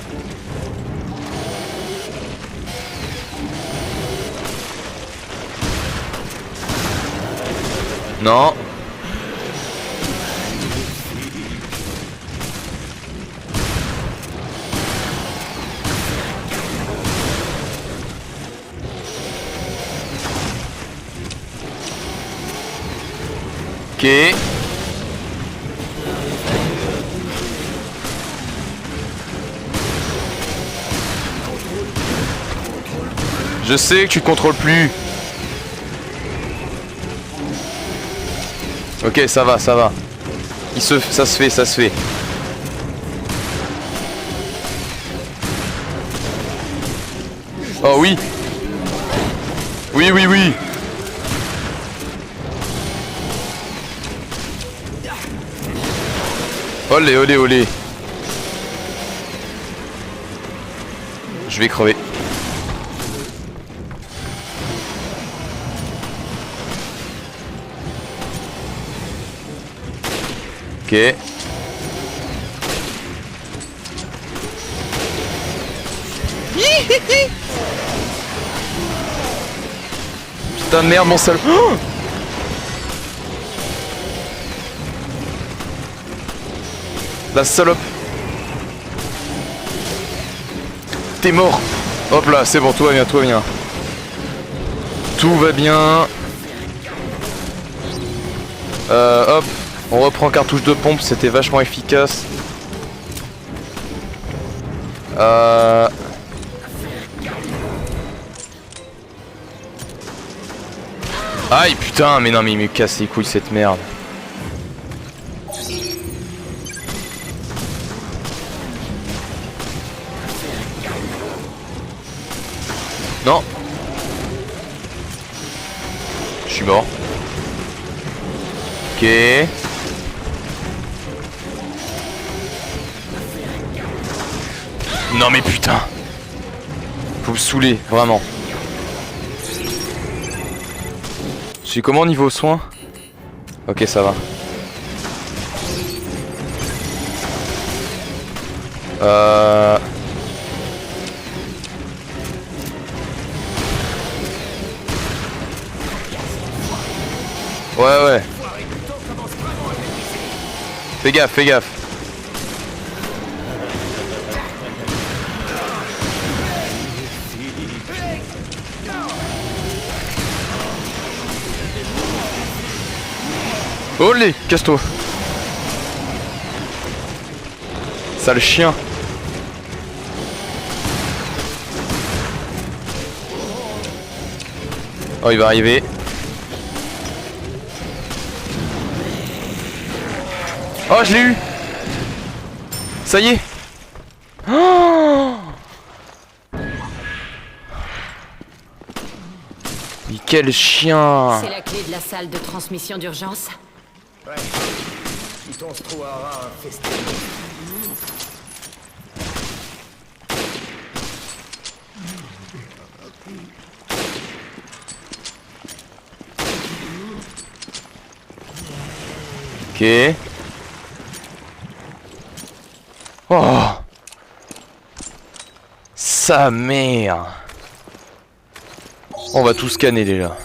Non. Ok. Je sais que tu te contrôles plus. Ok, ça va, ça va. Ça se fait, ça se fait. Oh oui. Oui, oui, oui. Olé, olé, olé. Je vais crever. Ok. Putain de merde mon sale. Oh, la salope. T'es mort. Hop là, c'est bon, tout va bien, tout va bien. Tout va bien. Hop. On reprend cartouche de pompe, c'était vachement efficace. Aïe putain, mais non mais il me casse les couilles cette merde. Non. Je suis mort. Ok. Non mais putain. Faut me saouler, vraiment. Je suis comment niveau soins? Ok, ça va. Ouais. Fais gaffe, fais gaffe. Olé, casse-toi. Sale chien. Oh, il va arriver. Oh, je l'ai eu. Ça y est. Oh, mais quel chien. C'est la clé de la salle de transmission d'urgence. Ouais. Python se trouvera infesté. Ok. Oh. Sa mère. On va tout scanner déjà.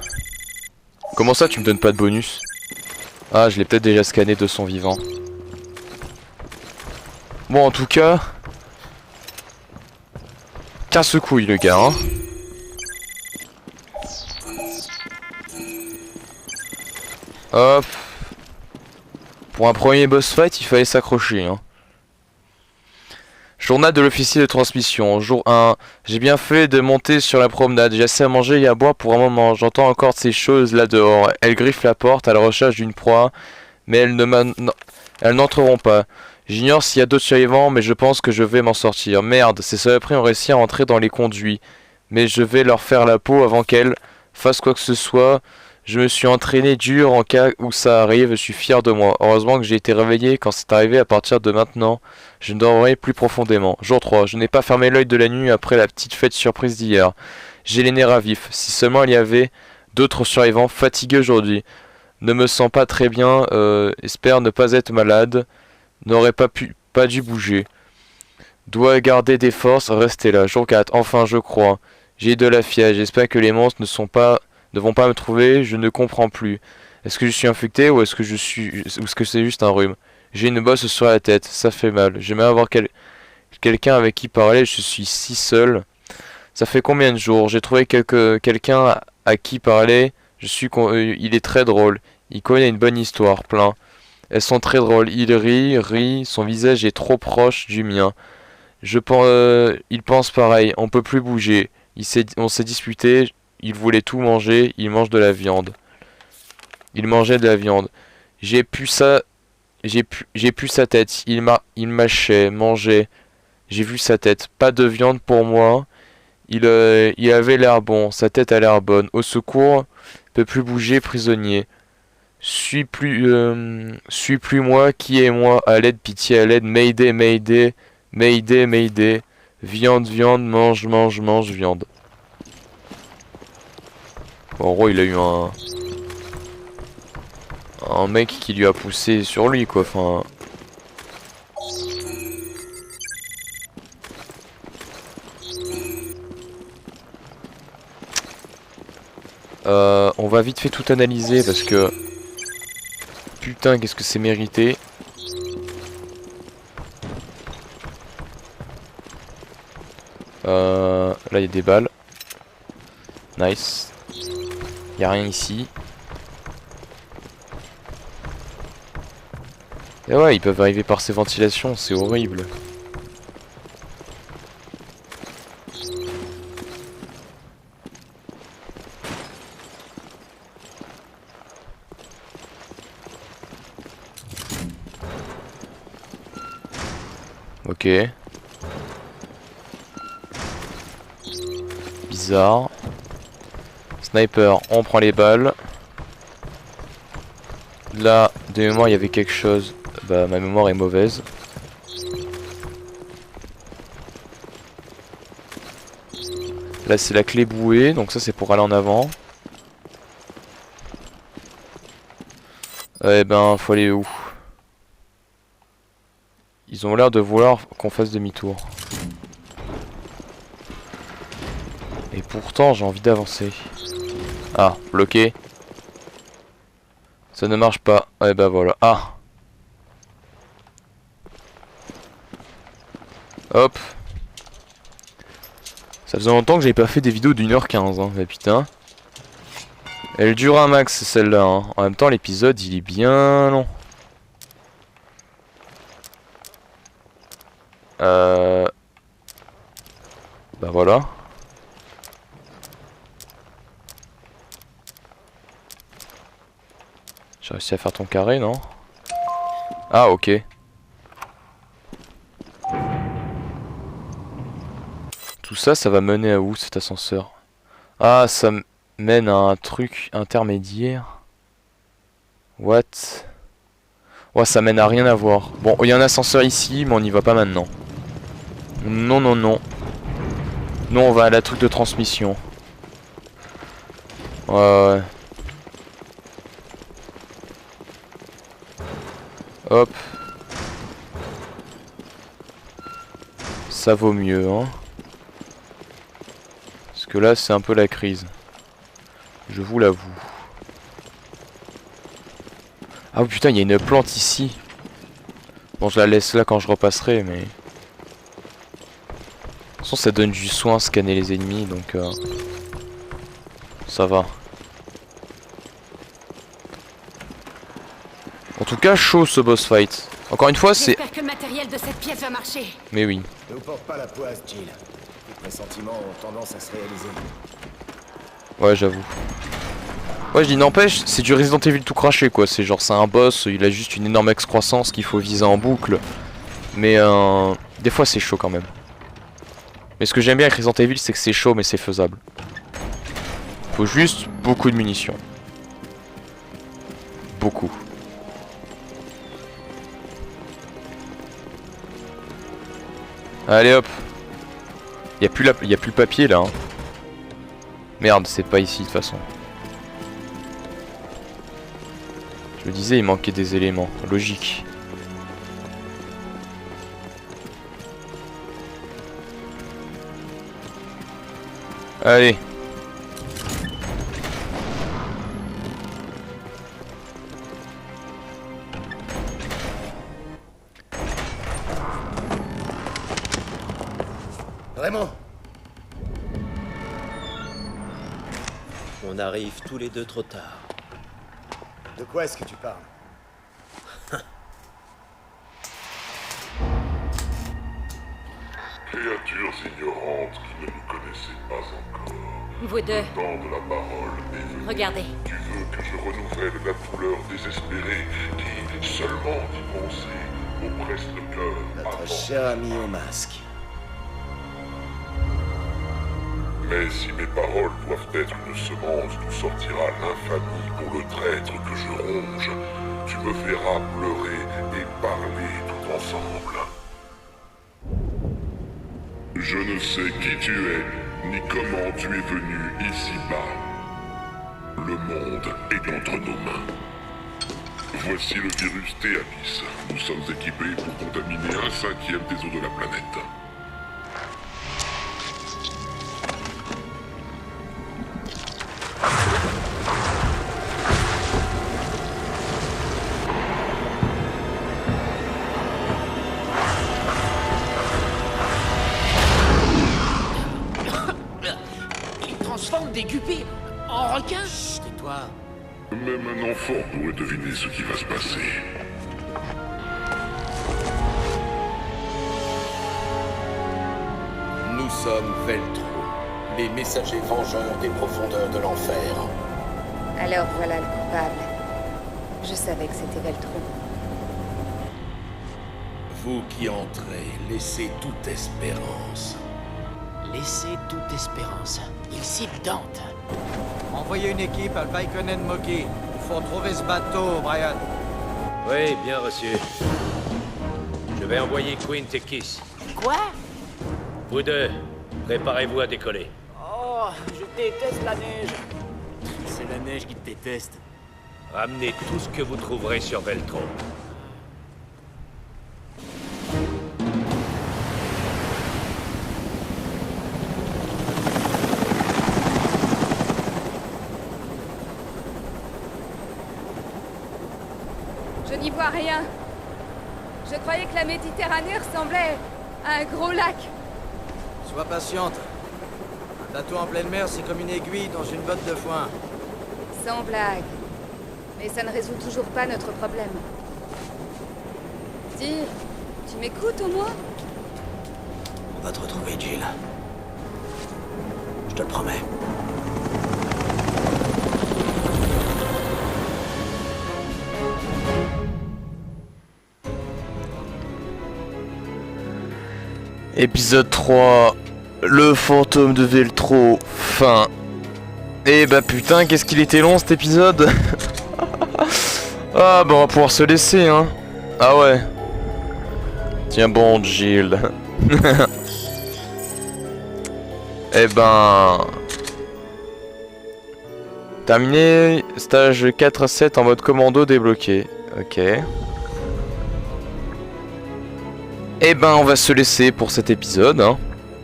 Comment ça tu me donnes pas de bonus? Ah, je l'ai peut-être déjà scanné de son vivant. Bon, en tout cas... casse-couille le gars, hein. Hop. Pour un premier boss fight, il fallait s'accrocher, hein. Journal de l'officier de transmission. Jour 1. J'ai bien fait de monter sur la promenade. J'ai assez à manger et à boire pour un moment. J'entends encore ces choses là dehors. Elles griffent la porte à la recherche d'une proie. Mais elles n'entreront pas. J'ignore s'il y a d'autres survivants, mais je pense que je vais m'en sortir. Merde, ces saloperies ont réussi à entrer dans les conduits. Mais je vais leur faire la peau avant qu'elles fassent quoi que ce soit. Je me suis entraîné dur en cas où ça arrive, je suis fier de moi. Heureusement que j'ai été réveillé quand c'est arrivé. À partir de maintenant, je ne dormirai plus profondément. Jour 3, je n'ai pas fermé l'œil de la nuit après la petite fête surprise d'hier. J'ai les nerfs à vif. Si seulement il y avait d'autres survivants fatigués aujourd'hui. Ne me sens pas très bien, espère ne pas être malade. N'aurais pas dû bouger. Dois garder des forces, rester là. Jour 4, enfin je crois. J'ai de la fièvre, j'espère que les monstres ne vont pas me trouver, je ne comprends plus. Est-ce que je suis infecté ou est-ce que c'est juste un rhume? J'ai une bosse sur la tête, ça fait mal. J'aimerais avoir quelqu'un avec qui parler, je suis si seul. Ça fait combien de jours? J'ai trouvé quelqu'un à qui parler. Il est très drôle. Il connaît une bonne histoire, plein. Elles sont très drôles. Il rit, son visage est trop proche du mien. Il pense pareil, on peut plus bouger. On s'est disputé. Il voulait tout manger, il mange de la viande. Il mangeait de la viande. J'ai pu sa tête. Il mâchait, mangeait. J'ai vu sa tête. Pas de viande pour moi. Il avait l'air bon. Sa tête a l'air bonne. Au secours, peut plus bouger, prisonnier. Suis plus moi. Qui est moi? À l'aide, pitié, à l'aide. Mayday, mayday, mayday, mayday. Viande, mange, viande. En gros, il a eu un mec qui lui a poussé sur lui, quoi. Enfin. On va vite fait tout analyser parce que putain, qu'est-ce que c'est mérité. Là, il y a des balles. Nice. Y a rien ici. Et ouais, ils peuvent arriver par ces ventilations, c'est horrible. Ok. Bizarre. Sniper, on prend les balles. Là, de mémoire, il y avait quelque chose. Bah, ma mémoire est mauvaise. Là, c'est la clé bouée, donc ça, c'est pour aller en avant. Eh ben, faut aller où? Ils ont l'air de vouloir qu'on fasse demi-tour. Et pourtant, j'ai envie d'avancer. Ah, bloqué. Ça ne marche pas. Eh ben voilà. Ah. Hop. Ça faisait longtemps que j'avais pas fait des vidéos d'1h15, hein. Mais putain. Elle dure un max celle-là, hein. En même temps, l'épisode il est bien long. Bah voilà. J'ai réussi à faire ton carré, non? Ah, ok. Tout ça, ça va mener à où cet ascenseur? Ah, ça mène à un truc intermédiaire. What? Ouais, ça mène à rien à voir. Bon, il y a un ascenseur ici, mais on n'y va pas maintenant. Non, non, non. Non, on va à la truc de transmission. Ouais. Hop. Ça vaut mieux, hein. Parce que là, c'est un peu la crise. Je vous l'avoue. Ah putain, il y a une plante ici. Bon, je la laisse là quand je repasserai, mais... De toute façon, ça donne du soin à scanner les ennemis, donc... Ça va. En tout cas, chaud ce boss fight. Encore une fois, c'est... J'espère que le matériel de cette pièce va marcher. Mais oui. Ne vous porte pas la poisse, Jill. Les pressentiments ont tendance à se réaliser. Ouais, j'avoue. Ouais, je dis n'empêche, c'est du Resident Evil tout craché, quoi. C'est genre, c'est un boss, il a juste une énorme excroissance qu'il faut viser en boucle. Mais des fois, c'est chaud quand même. Mais ce que j'aime bien avec Resident Evil, c'est que c'est chaud, mais c'est faisable. Faut juste beaucoup de munitions. Beaucoup. Allez hop. Y a plus le papier là. Hein. Merde, c'est pas ici de toute façon. Je me disais, il manquait des éléments. Logique. Allez. Vraiment? On arrive tous les deux trop tard. De quoi est-ce que tu parles? Créatures ignorantes qui ne nous connaissaient pas encore. Vous deux, Le temps de la parole est venu. regardez. Tu veux que je renouvelle la douleur désespérée qui, seulement d'y penser, oppresse le cœur Notre avant. cher ami au masque. Mais si mes paroles doivent être une semence d'où sortira l'infamie pour le traître que je ronge, tu me verras pleurer et parler tout ensemble. Je ne sais qui tu es, ni comment tu es venu ici-bas. Le monde est entre nos mains. Voici le virus Théamis. Nous sommes équipés pour contaminer 1/5 des eaux de la planète. Transforme des guppies en requins. Chut, tais-toi. Même un enfant pourrait deviner ce qui va se passer. Nous sommes Veltro, les messagers vengeurs des profondeurs de l'enfer. Alors voilà le coupable. Je savais que c'était Veltro. Vous qui entrez, laissez toute espérance. Laissez toute espérance. Il cite Dante. Envoyez une équipe à Vaikonen Moki. Il faut retrouver ce bateau, Brian. Oui, bien reçu. Je vais envoyer Quint et Kiss. Quoi? Vous deux, préparez-vous à décoller. Oh, je déteste la neige. C'est la neige qui te déteste. Ramenez tout ce que vous trouverez sur Veltro. n'y vois rien. Je croyais que la Méditerranée ressemblait à un gros lac. Sois patiente. Un bateau en pleine mer, c'est comme une aiguille dans une botte de foin. Sans blague. Mais ça ne résout toujours pas notre problème. Dis, tu m'écoutes au moins? On va te retrouver, Jill. Je te le promets. Épisode 3, le fantôme de Veltro, fin. Et bah putain, qu'est-ce qu'il était long cet épisode. Ah bah on va pouvoir se laisser hein. Ah ouais. Tiens bon Jill. Eh ben... Terminé, stage 4-7 en mode commando débloqué. Ok. Eh ben on va se laisser pour cet épisode hein.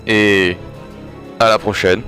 Et à la prochaine.